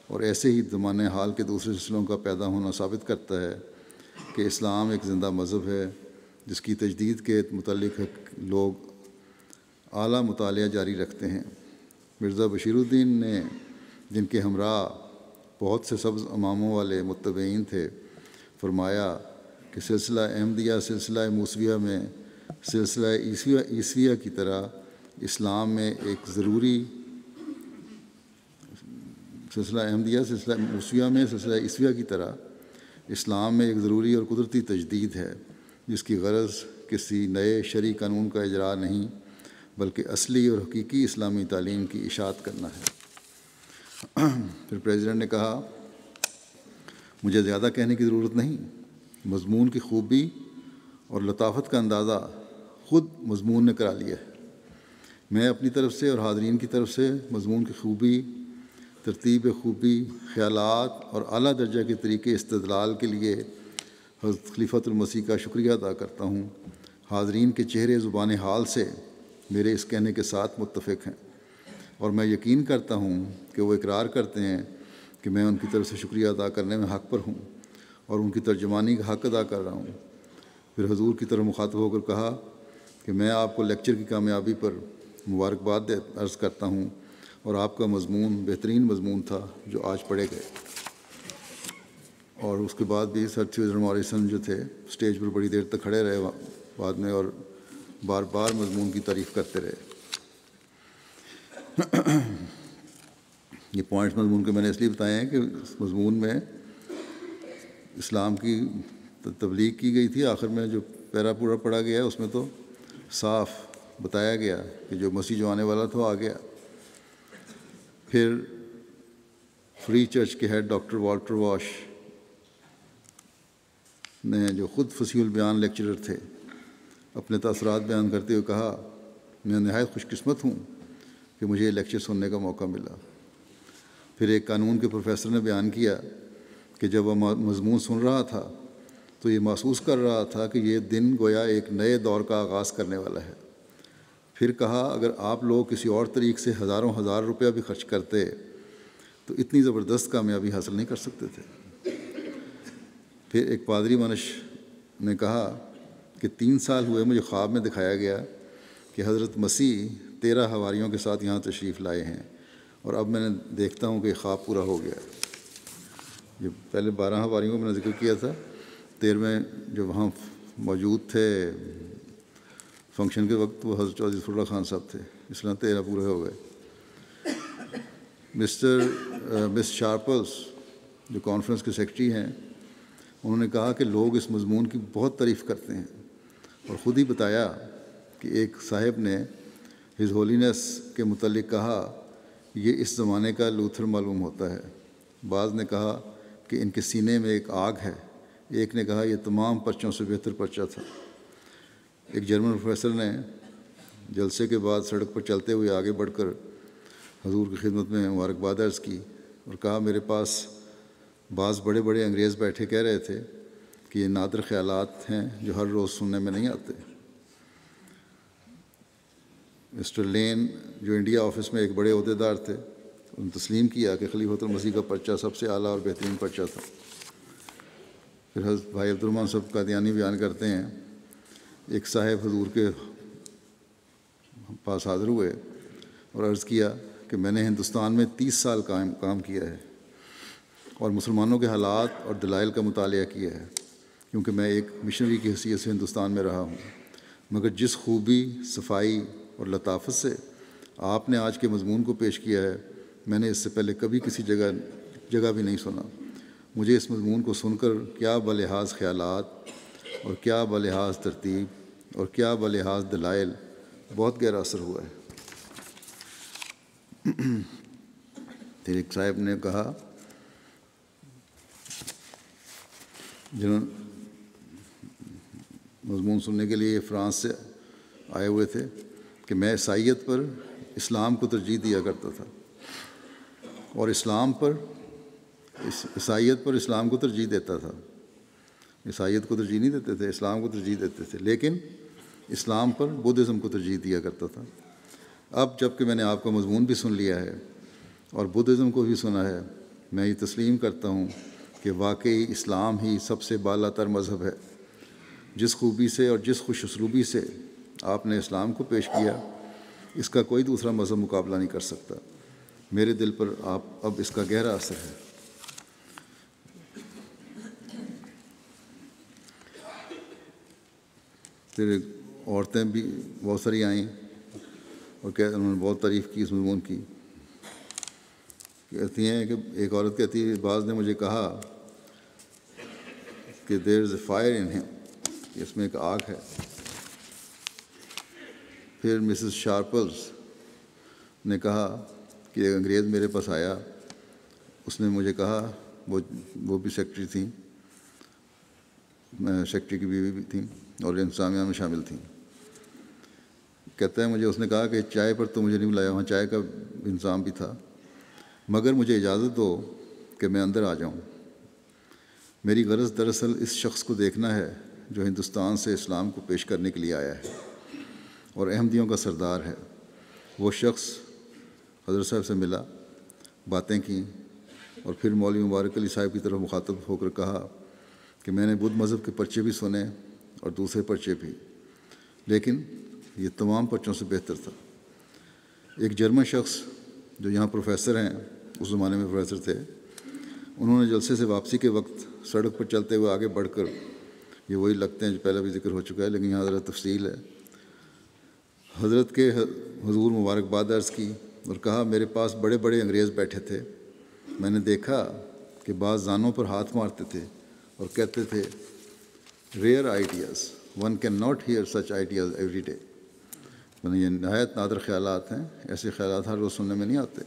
اور ایسے ہی زمانے حال کے دوسرے سلسلوں کا پیدا ہونا ثابت کرتا ہے کہ اسلام ایک زندہ مذہب ہے جس کی تجدید کے متعلق لوگ اعلیٰ مطالعہ جاری رکھتے ہیں۔ مرزا بشیر الدین نے، جن کے ہمراہ بہت سے سبز اماموں والے متبعین تھے، فرمایا کہ سلسلہ احمدیہ سلسلہ موسویہ میں سلسلہ عیسویہ کی طرح اسلام میں ایک ضروری سلسلہ احمدیہ سلسلہ موسویہ میں سلسلہ عیسویہ کی طرح اسلام میں ایک ضروری اور قدرتی تجدید ہے جس کی غرض کسی نئے شرعی قانون کا اجرا نہیں بلکہ اصلی اور حقیقی اسلامی تعلیم کی اشاعت کرنا ہے۔ پھر پریزیڈنٹ نے کہا، مجھے زیادہ کہنے کی ضرورت نہیں، مضمون کی خوبی اور لطافت کا اندازہ خود مضمون نے کرا لیا ہے۔ میں اپنی طرف سے اور حاضرین کی طرف سے مضمون کی خوبی، ترتیب خوبی، خیالات اور اعلیٰ درجہ کے طریقے استدلال کے لیے حضرت خلیفۃ المسیح کا شکریہ ادا کرتا ہوں۔ حاضرین کے چہرے زبان حال سے میرے اس کہنے کے ساتھ متفق ہیں، اور میں یقین کرتا ہوں کہ وہ اقرار کرتے ہیں کہ میں ان کی طرف سے شکریہ ادا کرنے میں حق پر ہوں اور ان کی ترجمانی کا حق ادا کر رہا ہوں۔ پھر حضور کی طرف مخاطب ہو کر کہا کہ میں آپ کو لیکچر کی کامیابی پر مبارکباد عرض کرتا ہوں، اور آپ کا مضمون بہترین مضمون تھا جو آج پڑھے گئے۔ اور اس کے بعد بھی سر تھیوڈر ماریسن جو تھے اسٹیج پر بڑی دیر تک کھڑے رہے بعد میں، اور بار بار مضمون کی تعریف کرتے رہے۔ یہ پوائنٹس مضمون کے میں نے اس لیے بتائے ہیں کہ اس مضمون میں اسلام کی تبلیغ کی گئی تھی۔ آخر میں جو پیرا پورا پڑھا گیا ہے اس میں تو صاف بتایا گیا کہ جو مسیح جو آنے والا تھا وہ آ گیا، پھر فری چرچ کے ہیڈ ڈاکٹر والٹر واش نے، جو خود فصیح البیان لیکچرر تھے، اپنے تاثرات بیان کرتے ہوئے کہا، میں نہایت خوش قسمت ہوں کہ مجھے یہ لیکچر سننے کا موقع ملا۔ پھر ایک قانون کے پروفیسر نے بیان کیا کہ جب وہ مضمون سن رہا تھا تو یہ محسوس کر رہا تھا کہ یہ دن گویا ایک نئے دور کا آغاز کرنے والا ہے۔ پھر کہا، اگر آپ لوگ کسی اور طریق سے ہزاروں ہزار روپیہ بھی خرچ کرتے تو اتنی زبردست کامیابی حاصل نہیں کر سکتے تھے۔ پھر ایک پادری منش نے کہا کہ 3 سال ہوئے مجھے خواب میں دکھایا گیا کہ حضرت مسیح 13 حواریوں کے ساتھ یہاں تشریف لائے ہیں، اور اب میں نے دیکھتا ہوں کہ خواب پورا ہو گیا۔ یہ پہلے 12 حواریوں کا میں نے ذکر کیا تھا، 13ویں جو وہاں موجود تھے فنکشن کے وقت وہ حضرت چودھری ظفر اللہ خان صاحب تھے، اس لیے 13 پورے ہو گئے۔ مس شارپلس جو کانفرنس کے سیکرٹری ہیں، انہوں نے کہا کہ لوگ اس مضمون کی بہت تعریف کرتے ہیں، اور خود ہی بتایا کہ ایک صاحب نے ہز ہولینس کے متعلق کہا، یہ اس زمانے کا لوتھر معلوم ہوتا ہے۔ بعض نے کہا کہ ان کے سینے میں ایک آگ ہے، ایک نے کہا یہ تمام پرچوں سے بہتر پرچہ تھا۔ ایک جرمن پروفیسر نے جلسے کے بعد سڑک پر چلتے ہوئے آگے بڑھ کر حضور کی خدمت میں مبارکباد عرض کی اور کہا، میرے پاس بعض بڑے بڑے انگریز بیٹھے کہہ رہے تھے کہ یہ نادر خیالات ہیں جو ہر روز سننے میں نہیں آتے۔ مسٹر لین جو انڈیا آفس میں ایک بڑے عہدیدار تھے، انہوں نے تسلیم کیا کہ خلیفۃ المسیح کا پرچہ سب سے اعلیٰ اور بہترین پرچہ تھا۔ پھر حضرت بھائی عبدالرحمٰن صاحب قادیانی بیان کرتے ہیں، ایک صاحب حضور کے پاس حاضر ہوئے اور عرض کیا کہ میں نے ہندوستان میں 30 سال کام کیا ہے اور مسلمانوں کے حالات اور دلائل کا مطالعہ کیا ہے، کیونکہ میں ایک مشنری کی حیثیت سے ہندوستان میں رہا ہوں، مگر جس خوبی، صفائی اور لطافت سے آپ نے آج کے مضمون کو پیش کیا ہے، میں نے اس سے پہلے کبھی کسی جگہ بھی نہیں سنا۔ مجھے اس مضمون کو سن کر کیا بلحاظ خیالات اور کیا بلحاظ ترتیب اور کیا بلحاظ دلائل بہت گہرا اثر ہوا ہے۔ پھر ایک صاحب نے کہا، جنہوں مضمون سننے کے لیے فرانس سے آئے ہوئے تھے، کہ میں عیسائیت پر اسلام کو ترجیح دیا کرتا تھا، اور عیسائیت پر اسلام کو ترجیح دیتا تھا۔ عیسائیت کو ترجیح نہیں دیتے تھے، اسلام کو ترجیح دیتے تھے، لیکن اسلام پر بدھزم کو ترجیح دیا کرتا تھا۔ اب جب کہ میں نے آپ کا مضمون بھی سن لیا ہے اور بدھزم کو بھی سنا ہے، میں یہ تسلیم کرتا ہوں کہ واقعی اسلام ہی سب سے بالا تر مذہب ہے۔ جس خوبی سے اور جس خوش اسلوبی سے آپ نے اسلام کو پیش کیا، اس کا کوئی دوسرا مذہب مقابلہ نہیں کر سکتا۔ میرے دل پر اب اس کا گہرا اثر ہے۔ پھر عورتیں بھی بہت ساری آئیں اور انہوں نے بہت تعریف کی اس مضمون کی۔ کہتی ہیں کہ ایک عورت کہتی ہے، بعض نے مجھے کہا کہ دیر از اے فائر ان ہم، اس میں ایک آگ ہے۔ پھر مسز شارپلز نے کہا کہ ایک انگریز میرے پاس آیا، اس نے مجھے کہا، وہ بھی سیکرٹری تھیں، سیکرٹری کی بیوی بھی تھیں اور انتظامیہ میں شامل تھیں۔ کہتا ہے، مجھے اس نے کہا کہ چائے پر تو مجھے نہیں بلایا، وہاں چائے کا انتظام بھی تھا، مگر مجھے اجازت دو کہ میں اندر آ جاؤں۔ میری غرض دراصل اس شخص کو دیکھنا ہے جو ہندوستان سے اسلام کو پیش کرنے کے لیے آیا ہے اور احمدیوں کا سردار ہے۔ وہ شخص حضرت صاحب سے ملا، باتیں کیں، اور پھر مولوی مبارک علی صاحب کی طرف مخاطب ہو کر کہا کہ میں نے بدھ مذہب کے پرچے بھی سنے اور دوسرے پرچے بھی، لیکن یہ تمام پرچوں سے بہتر تھا۔ ایک جرمن شخص جو یہاں پروفیسر ہیں، اس زمانے میں پروفیسر تھے، انہوں نے جلسے سے واپسی کے وقت سڑک پر چلتے ہوئے آگے بڑھ کر، یہ وہی لگتے ہیں جو پہلے بھی ذکر ہو چکا ہے لیکن یہاں ذرا تفصیل ہے، حضرت کے حضور مبارکباد عرض کی اور کہا، میرے پاس بڑے بڑے انگریز بیٹھے تھے، میں نے دیکھا کہ بعض زانوں پر ہاتھ مارتے تھے اور کہتے تھے، rare ideas, one can not hear such ideas every day. یہ نہایت نادر خیالات ہیں، ایسے خیالات ہر روز سننے میں نہیں آتے۔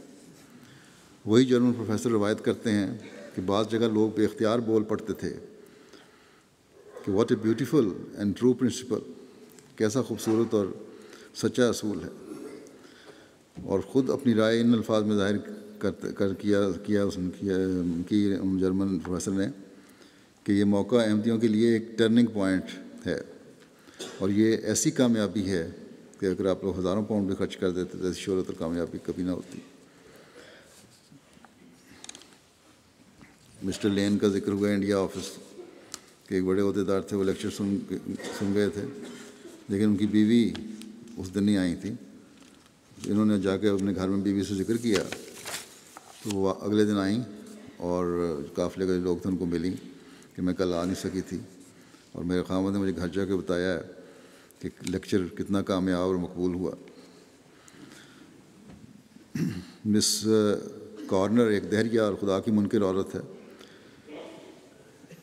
وہی جرمن پروفیسر روایت کرتے ہیں کہ بعض جگہ لوگ بے اختیار بول پڑتے تھے کہ what a beautiful and true principle, کیسا خوبصورت اور سچا اصول ہے، اور خود اپنی رائے ان الفاظ میں ظاہر کی جرمن پروفیسر نے کہ یہ موقع احمدیوں کے لیے ایک ٹرننگ پوائنٹ ہے، اور یہ ایسی کامیابی ہے کہ اگر آپ لوگ ہزاروں پاؤنڈ بھی خرچ کر دیتے تو ایسی شہرت اور کامیابی کبھی نہ ہوتی۔ مسٹر لین کا ذکر ہوا انڈیا آفس کے ایک بڑے عہدیدار تھے، وہ لیکچر سن گئے تھے، لیکن ان کی بیوی اس دن نہیں آئی تھی۔ انہوں نے جا کے اپنے گھر میں بیوی سے ذکر کیا تو وہ اگلے دن آئیں اور قافلے کے لوگ تھے ان کو ملی کہ میں کل آ نہیں سکی تھی، اور میرے خاوند نے مجھے گھر جا کے بتایا کہ لیکچر کتنا کامیاب اور مقبول ہوا۔ مس کارنر ایک دہریہ اور خدا کی منکر عورت ہے،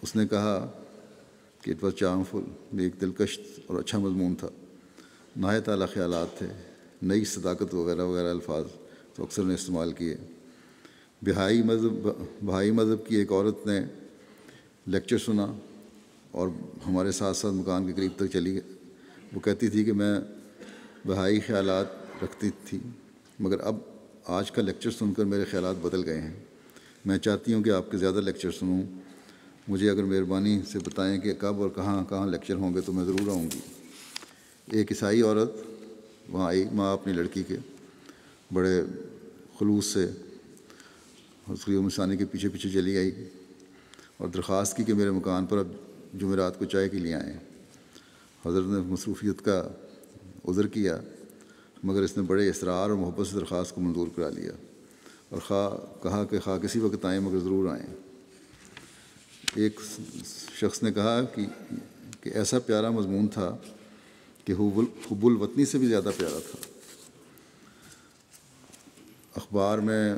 اس نے کہا کہ اٹ واز چارمفل، یہ ایک دلکش اور اچھا مضمون تھا، نہایت اعلیٰ خیالات تھے، نئی صداقت وغیرہ وغیرہ الفاظ تو اکثر نے استعمال کیے۔ بہائی مذہب کی ایک عورت نے لیکچر سنا اور ہمارے ساتھ ساتھ مکان کے قریب تک چلی گئی۔ وہ کہتی تھی کہ میں بہائی خیالات رکھتی تھی، مگر اب آج کا لیکچر سن کر میرے خیالات بدل گئے ہیں، میں چاہتی ہوں کہ آپ کے زیادہ لیکچر سنوں، مجھے اگر مہربانی سے بتائیں کہ کب اور کہاں لیکچر ہوں گے تو میں ضرور آؤں گی۔ ایک عیسائی عورت وہاں آئی، ماں اپنی لڑکی کے، بڑے خلوص سے خلیل مسانی کے پیچھے پیچھے چلی آئی اور درخواست کی کہ میرے مکان پر اب جمعرات کو چائے کے لیے آئیں۔ حضرت نے مصروفیت کا عذر کیا، مگر اس نے بڑے اصرار اور محبت سے درخواست کو منظور کرا لیا اور کہا کہ کسی وقت آئیں مگر ضرور آئیں۔ ایک شخص نے کہا کہ ایسا پیارا مضمون تھا کہ حب الوطنی سے بھی زیادہ پیارا تھا۔ اخبار میں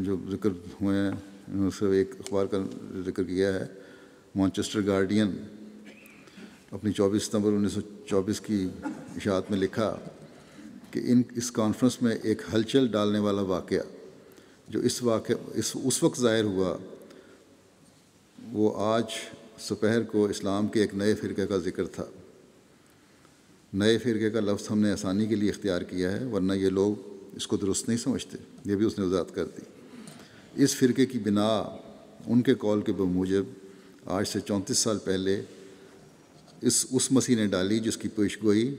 جو ذکر ہوئے ہیں ان سے ایک اخبار کا ذکر کیا ہے، مانچسٹر گارڈین اپنی 24 ستمبر 1924 کی اشاعت میں لکھا کہ اس کانفرنس میں ایک ہلچل ڈالنے والا واقعہ جو اس وقت ظاہر ہوا، وہ آج سپہر کو اسلام کے ایک نئے فرقے کا ذکر تھا۔ نئے فرقے کا لفظ ہم نے آسانی کے لیے اختیار کیا ہے، ورنہ یہ لوگ اس کو درست نہیں سمجھتے، یہ بھی اس نے وضاحت کر دی۔ اس فرقے کی بنا ان کے قول کے بموجب آج سے 34 سال پہلے اس مسیح نے ڈالی جس کی پیشگوئی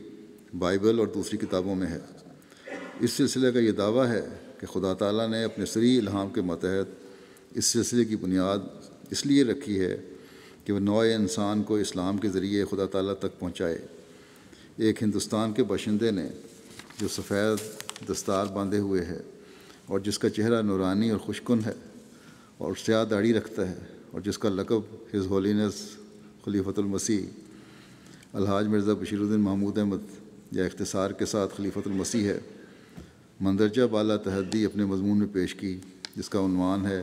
بائبل اور دوسری کتابوں میں ہے۔ اس سلسلے کا یہ دعویٰ ہے کہ خدا تعالیٰ نے اپنے صریح الہام کے ماتحت اس سلسلے کی بنیاد اس لیے رکھی ہے کہ وہ نوع انسان کو اسلام کے ذریعے خدا تعالیٰ تک پہنچائے۔ ایک ہندوستان کے باشندے نے جو سفید دستار باندھے ہوئے ہے اور جس کا چہرہ نورانی اور خوشکن ہے اور سیاہ داڑھی رکھتا ہے اور جس کا لقب ہز ہولینس خلیفۃ المسیح الحاج مرزا بشیر الدین محمود احمد یا اختصار کے ساتھ خلیفۃ المسیح ہے، مندرجہ بالا تحدی اپنے مضمون میں پیش کی جس کا عنوان ہے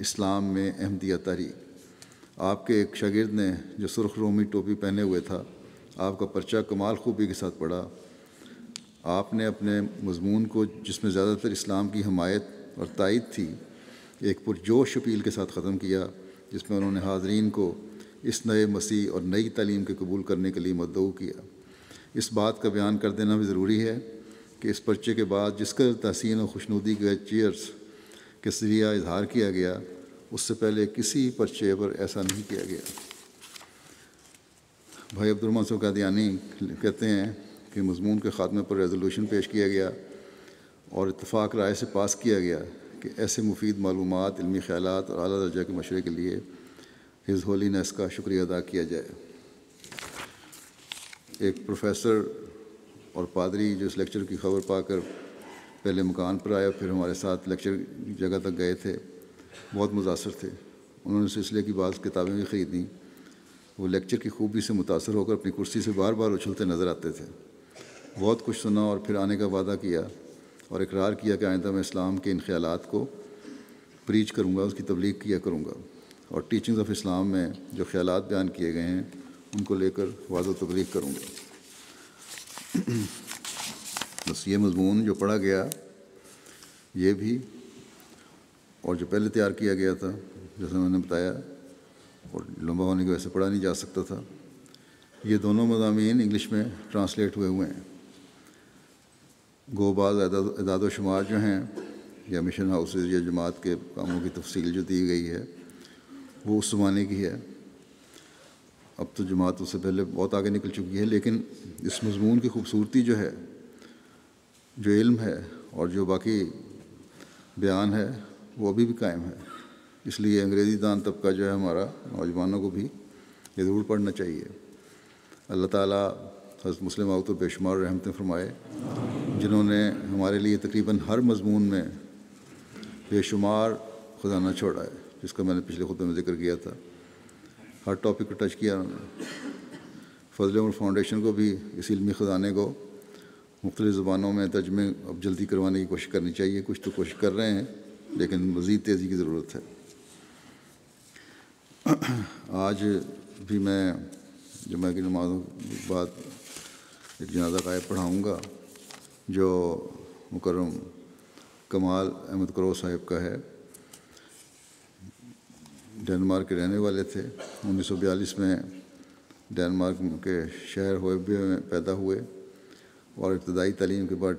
اسلام میں احمدیہ تحریک۔ آپ کے ایک شاگرد نے جو سرخ رومی ٹوپی پہنے ہوئے تھا آپ کا پرچہ کمال خوبی کے ساتھ پڑھا۔ آپ نے اپنے مضمون کو جس میں زیادہ تر اسلام کی حمایت اور تائید تھی ایک پرجوش اپیل کے ساتھ ختم کیا، جس میں انہوں نے حاضرین کو اس نئے مسیح اور نئی تعلیم کے قبول کرنے کے لیے مدعو کیا۔ اس بات کا بیان کر دینا بھی ضروری ہے کہ اس پرچے کے بعد جس کا تحسین و خوشنودی کے چیئرز کے ذریعہ اظہار کیا گیا اس سے پہلے کسی پرچے پر ایسا نہیں کیا گیا۔ بھائی عبدالرحمن قادیانی کہتے ہیں کہ مضمون کے خاتمے پر ریزولوشن پیش کیا گیا اور اتفاق رائے سے پاس کیا گیا کہ ایسے مفید معلومات، علمی خیالات اور اعلیٰ درجہ کے مشورے کے لیے ہز ہولینس کا شکریہ ادا کیا جائے۔ ایک پروفیسر اور پادری جو اس لیکچر کی خبر پا کر پہلے مکان پر آیا پھر ہمارے ساتھ لیکچر جگہ تک گئے تھے، بہت متاثر تھے۔ انہوں نے سلسلے کی بعض کتابیں بھی خریدیں۔ وہ لیکچر کی خوبی سے متاثر ہو کر اپنی کرسی سے بار بار اچھلتے نظر آتے تھے۔ بہت کچھ سنا اور پھر آنے کا وعدہ کیا اور اقرار کیا کہ آئندہ میں اسلام کے ان خیالات کو پریچ کروں گا، اس کی تبلیغ کیا کروں گا اور ٹیچنگز آف اسلام میں جو خیالات بیان کیے گئے ہیں ان کو لے کر واضح و تبلیغ کروں گا۔ بس یہ مضمون جو پڑھا گیا یہ بھی اور جو پہلے تیار کیا گیا تھا جیسے میں نے بتایا، اور لمبا ہونے کی وجہ سے پڑھا نہیں جا سکتا تھا، یہ دونوں مضامین انگلش میں ٹرانسلیٹ ہوئے ہیں۔ گو بعض اعداد و شمار جو ہیں یا مشن ہاؤسز یا جماعت کے کاموں کی تفصیل جو دی گئی ہے وہ اس زمانے کی ہے۔ اب تو جماعت اس سے پہلے بہت آگے نکل چکی ہے، لیکن اس مضمون کی خوبصورتی جو ہے، جو علم ہے اور جو باقی بیان ہے وہ ابھی بھی قائم ہے۔ اس لیے انگریزی دان طبقہ جو ہے ہمارا، نوجوانوں کو بھی یہ ضرور پڑھنا چاہیے۔ اللہ تعالیٰ حضرت مسلم موعود کو بے شمار رحمتیں فرمائے، جنہوں نے ہمارے لیے تقریباً ہر مضمون میں بے شمار خزانہ چھوڑا ہے، جس کا میں نے پچھلے خطبے میں ذکر کیا تھا۔ ہر ٹاپک کو ٹچ کیا انہوں نے۔ فضل عمر فاؤنڈیشن کو بھی اس علمی خزانے کو مختلف زبانوں میں ترجمے اب جلدی کروانے کی کوشش کرنی چاہیے۔ کچھ تو کوشش کر رہے ہیں لیکن مزید تیزی کی ضرورت ہے۔ آج بھی میں جمعہ کی نمازوں کے بعد ایک جنازہ غائب پڑھاؤں گا جو مکرم کمال احمد کرو صاحب کا ہے۔ ڈنمارک کے رہنے والے تھے۔ 1942 میں ڈنمارک کے شہر ہوئبے میں پیدا ہوئے اور ابتدائی تعلیم کے بعد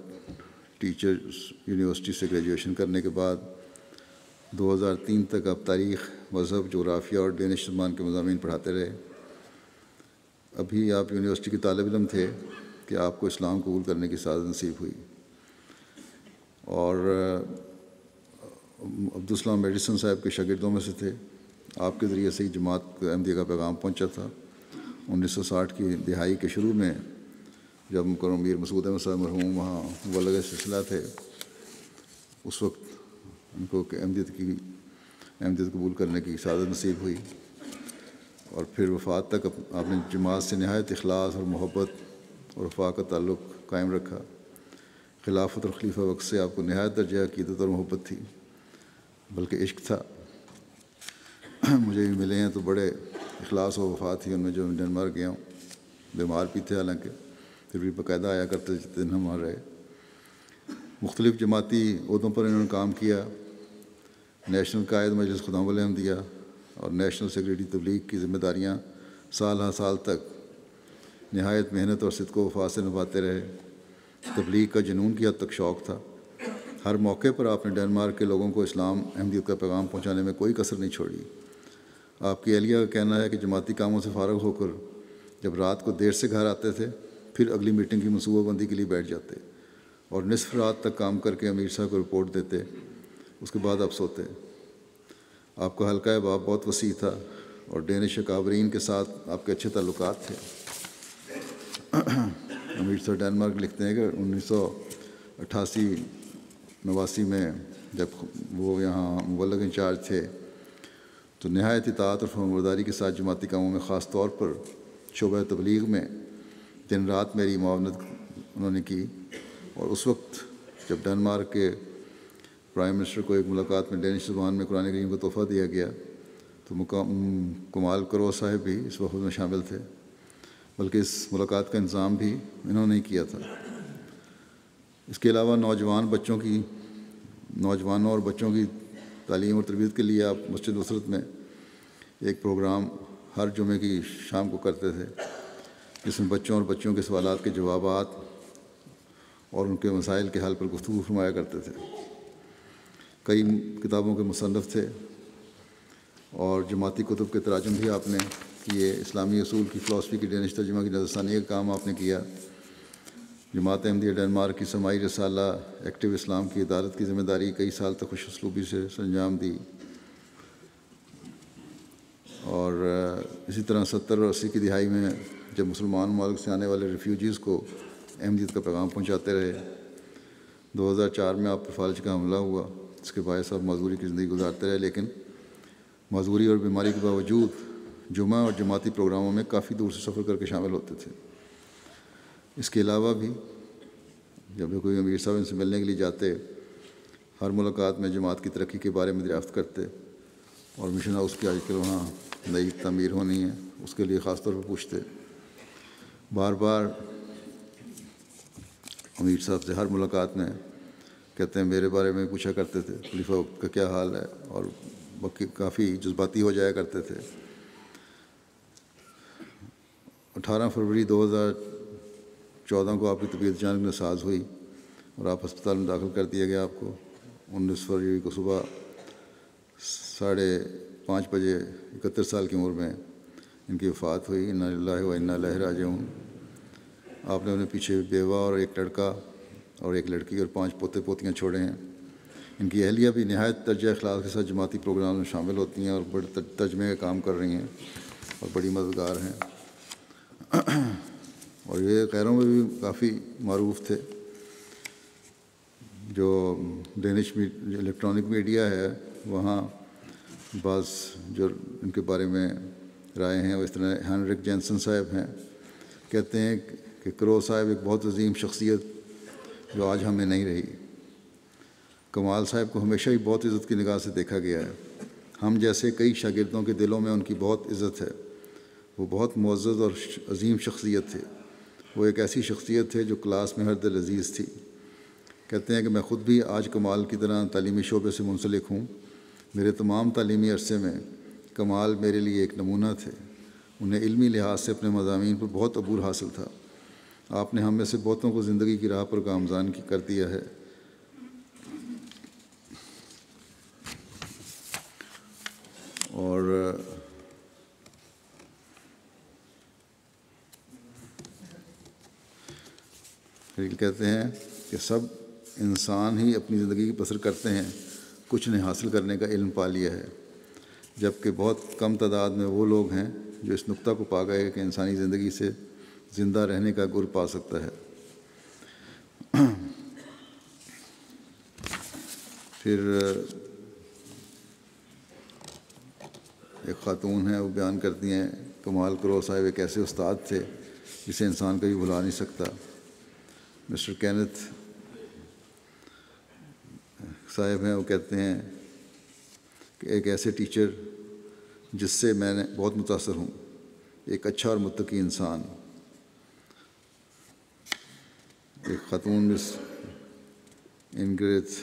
ٹیچرز یونیورسٹی سے گریجویشن کرنے کے بعد 2003 تک آپ تاریخ، مذہب، جغرافیہ اور ڈینش زبان کے مضامین پڑھاتے رہے۔ ابھی آپ یونیورسٹی کے طالب علم تھے کہ آپ کو اسلام قبول کرنے کی سعادت نصیب ہوئی، اور عبدالسلام میڈیسن صاحب کے شاگردوں میں سے تھے۔ آپ کے ذریعے سے ہی جماعت احمدیہ کا پیغام پہنچا تھا۔ 1960 کی دہائی کے شروع میں جب مکرم میر مسعود احمد صاحب مرحوم وہاں مبلغ سلسلہ تھے، اس وقت ان کو احمدیت قبول کرنے کی سعادت نصیب ہوئی، اور پھر وفات تک آپ نے جماعت سے نہایت اخلاص اور محبت اور وفا کا تعلق قائم رکھا۔ خلافت اور خلیفہ وقت سے آپ کو نہایت درجہ عقیدت اور محبت تھی، بلکہ عشق تھا۔ مجھے بھی ملے ہیں تو بڑے اخلاص و وفا تھی ان میں، جو میں ڈنمارک گیا ہوں۔ بیمار بھی تھے حالانکہ، پھر بھی باقاعدہ آیا کرتے جتنے دن ہم وہاں رہے۔ مختلف جماعتی عہدوں پر انہوں نے کام کیا۔ نیشنل قائد مجلس خدام الاحمدیہ اور نیشنل سیکریٹری تبلیغ کی ذمہ داریاں سال ہر سال تک نہایت محنت اور صدق و وفا سے نبھاتے رہے۔ تبلیغ کا جنون کی حد تک شوق تھا۔ ہر موقع پر آپ نے ڈنمارک کے لوگوں کو اسلام احمدیت کا پیغام پہنچانے میں کوئی کسر نہیں چھوڑی۔ آپ کی اہلیہ کا کہنا ہے کہ جماعتی کاموں سے فارغ ہو کر جب رات کو دیر سے گھر آتے تھے، پھر اگلی میٹنگ کی منصوبہ بندی کے لیے بیٹھ جاتے اور نصف رات تک کام کر کے امیر صاحب کو رپورٹ دیتے، اس کے بعد آپ سوتے۔ آپ کا حلقہ باب بہت وسیع تھا اور ڈینش اکابرین کے ساتھ آپ کے اچھے تعلقات تھے۔ امیر صاحب ڈنمارک لکھتے ہیں کہ 1988-89 میں جب وہ یہاں مبلغ انچارج تھے تو نہایت اطاعت اور فرمانبرداری کے ساتھ جماعتی کاموں میں، خاص طور پر شعبہ تبلیغ میں دن رات میری معاونت انہوں نے کی۔ اور اس وقت جب ڈنمارک کے پرائم منسٹر کو ایک ملاقات میں ڈینش زبان میں قرآن کریم کا تحفہ دیا گیا تو کمال کرو صاحب بھی اس وقت میں شامل تھے، بلکہ اس ملاقات کا انتظام بھی انہوں نے کیا تھا۔ اس کے علاوہ نوجوانوں اور بچوں کی تعلیم اور تربیت کے لیے آپ مسجد نصرت میں ایک پروگرام ہر جمعے کی شام کو کرتے تھے، جس میں بچوں اور بچیوں کے سوالات کے جوابات اور ان کے مسائل کے حل پر گفتگو فرمایا کرتے تھے۔ کئی کتابوں کے مصنف تھے اور جماعتی کتب کے تراجم بھی آپ نے کیے۔ اسلامی اصول کی فلاسفی کی ڈینش ترجمہ کی نظر ثانی کا کام آپ نے کیا۔ جماعت احمدیہ ڈنمارک کی سماعی رسالہ ایکٹیو اسلام کی عدالت کی ذمہ داری کئی سال تک خوش اسلوبی سے سرانجام دی، اور اسی طرح 70 اور 80 کی دہائی میں جب مسلمان ممالک سے آنے والے ریفیوجیز کو احمدیت کا پیغام پہنچاتے رہے۔ 2004 میں آپ پر فالج کا حملہ ہوا، اس کے باعث آپ معذوری کی زندگی گزارتے رہے، لیکن معذوری اور بیماری کے باوجود جمعہ اور جماعتی پروگراموں میں کافی دور سے سفر کر کے شامل ہوتے تھے۔ اس کے علاوہ بھی جب بھی کوئی امیر صاحب ان سے ملنے کے لیے جاتے، ہر ملاقات میں جماعت کی ترقی کے بارے میں دریافت کرتے، اور مشن ہاؤس کی آج کل وہاں نئی تعمیر ہونی ہے اس کے لیے خاص طور پر پوچھتے۔ بار بار امیر صاحب سے ہر ملاقات میں کہتے ہیں میرے بارے میں پوچھا کرتے تھے خلیفہ وقت کا کیا حال ہے، اور کافی جذباتی ہو جایا کرتے تھے۔ 18 فروری 2014 کو آپ کی طبیعت اچانک ناساز ہوئی اور آپ ہسپتال میں داخل کر دیا گیا آپ کو۔ 19 فروری کو صبح 5:30 بجے 31 سال کی عمر میں ان کی وفات ہوئی۔ انا للہ و انا الیہ راجعون۔ آپ نے اپنے پیچھے بیوہ اور ایک لڑکا اور ایک لڑکی اور 5 پوتے پوتیاں چھوڑے ہیں۔ ان کی اہلیہ بھی نہایت درجہ اخلاص کے ساتھ جماعتی پروگرام میں شامل ہوتی ہیں اور بڑے ترجمے کا کام کر رہی ہیں اور بڑی مددگار ہیں، اور یہ غیروں میں بھی کافی معروف تھے۔ جو ڈینش الیکٹرانک میڈیا ہے وہاں بعض جو ان کے بارے میں رائے ہیں، وہ اس طرح ہینرک جینسن صاحب ہیں، کہتے ہیں کہ کرو صاحب ایک بہت عظیم شخصیت جو آج ہمیں نہیں رہی۔ کمال صاحب کو ہمیشہ ہی بہت عزت کی نگاہ سے دیکھا گیا ہے۔ ہم جیسے کئی شاگردوں کے دلوں میں ان کی بہت عزت ہے۔ وہ بہت معزز اور عظیم شخصیت تھے۔ وہ ایک ایسی شخصیت تھے جو کلاس میں ہر دل عزیز تھی۔ کہتے ہیں کہ میں خود بھی آج کمال کی طرح تعلیمی شعبے سے منسلک ہوں۔ میرے تمام تعلیمی عرصے میں کمال میرے لیے ایک نمونہ تھے۔ انہیں علمی لحاظ سے اپنے مضامین پر بہت عبور حاصل تھا۔ آپ نے ہم میں سے بہتوں کو زندگی کی راہ پر گامزن کر دیا ہے۔ اور پھر کہتے ہیں کہ سب انسان ہی اپنی زندگی کی بسر کرتے ہیں، کچھ نے حاصل کرنے کا علم پا لیا ہے، جبکہ بہت کم تعداد میں وہ لوگ ہیں جو اس نقطہ کو پا گئے کہ انسانی زندگی سے زندہ رہنے کا گر پا سکتا ہے۔ پھر ایک خاتون ہیں، وہ بیان کرتی ہیں کمال کرو صاحب ایک ایسے استاد تھے جسے انسان کبھی بھلا نہیں سکتا۔ مسٹر کینتھ صاحب ہیں، وہ کہتے ہیں کہ ایک ایسے ٹیچر جس سے میں نے بہت متاثر ہوں، ایک اچھا اور متقی انسان۔ ایک خاتون مس انگریز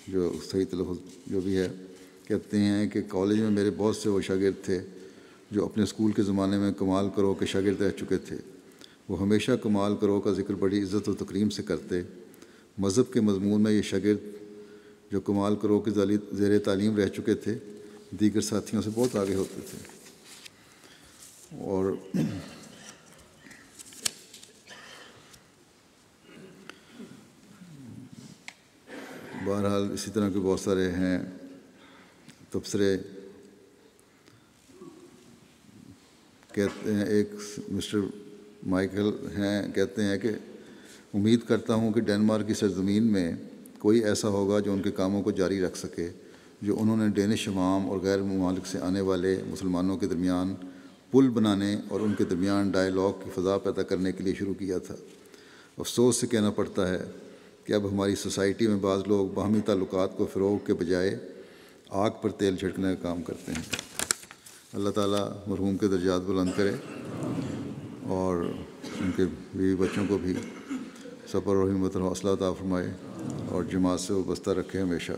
جو صحیح تلفظ جو بھی ہے، کہتے ہیں کہ کالج میں میرے بہت سے وہ شاگرد تھے جو اپنے اسکول کے زمانے میں کمال کرو کے شاگرد رہ چکے تھے۔ وہ ہمیشہ کمال کرو کا ذکر بڑی عزت و تکریم سے کرتے۔ مذہب کے مضمون میں یہ شاگرد جو کمال کرو کے زیر تعلیم رہ چکے تھے دیگر ساتھیوں سے بہت آگے ہوتے تھے۔ اور بہرحال اسی طرح کے بہت سارے ہیں تبصرے۔ کہتے ہیں ایک مسٹر مائیکل ہیں، کہتے ہیں کہ امید کرتا ہوں کہ ڈنمارک کی سرزمین میں کوئی ایسا ہوگا جو ان کے کاموں کو جاری رکھ سکے جو انہوں نے ڈینش عوام اور غیر ممالک سے آنے والے مسلمانوں کے درمیان پل بنانے اور ان کے درمیان ڈائیلاگ کی فضا پیدا کرنے کے لیے شروع کیا تھا۔ افسوس سے کہنا پڑتا ہے کہ اب ہماری سوسائٹی میں بعض لوگ باہمی تعلقات کو فروغ کے بجائے آگ پر تیل چھڑکنے کا کام کرتے ہیں۔ اللہ تعالیٰ مرحوم کے درجات بلند کرے اور ان کے بیوی بچوں کو بھی صبر اور ہمت اور حوصلہ عطا فرمائے اور جماعت سے وابستہ رکھے ہمیشہ۔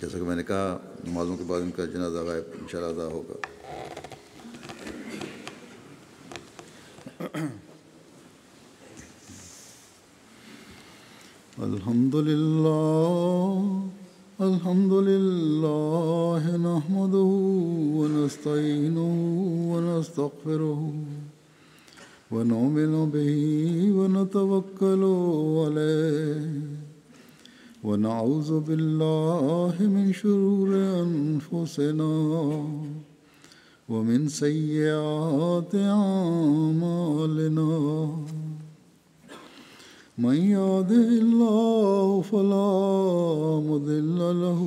جیسا کہ میں نے کہا نمازوں کے بعد ان کا جنازہ غائب انشاءاللہ ادا ہوگا۔ الحمد للہ نحمده ونستعینه ونستغفره ونؤمن به ونتوکل علیہ ونعوذ باللہ من شرور انفسنا ومن سیئات اعمالنا من يهده الله فلا مضل له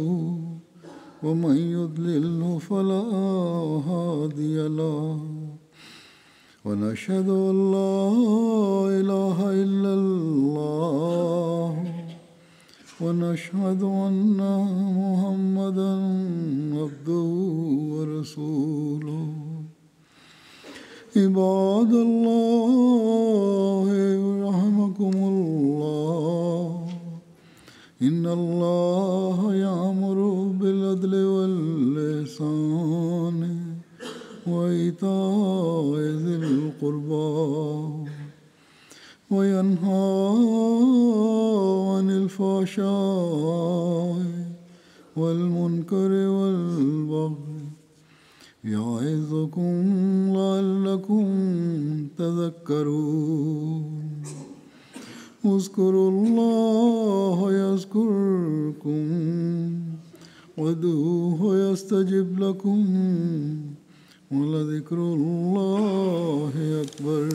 ومن يضلل فلا هادي له ونشهد أن لا إله إلا الله ونشهد أن محمدا عبده ورسوله عباد الله رحمكم الله إن الله يأمر بالعدل والإحسان وإيتاء ذي القربى وينهى عن الفحشاء والمنكر والبغي يعظكم لعلكم تذكرون اذكروا الله يذكركم وادعوه يستجب لكم ولذكر الله أكبر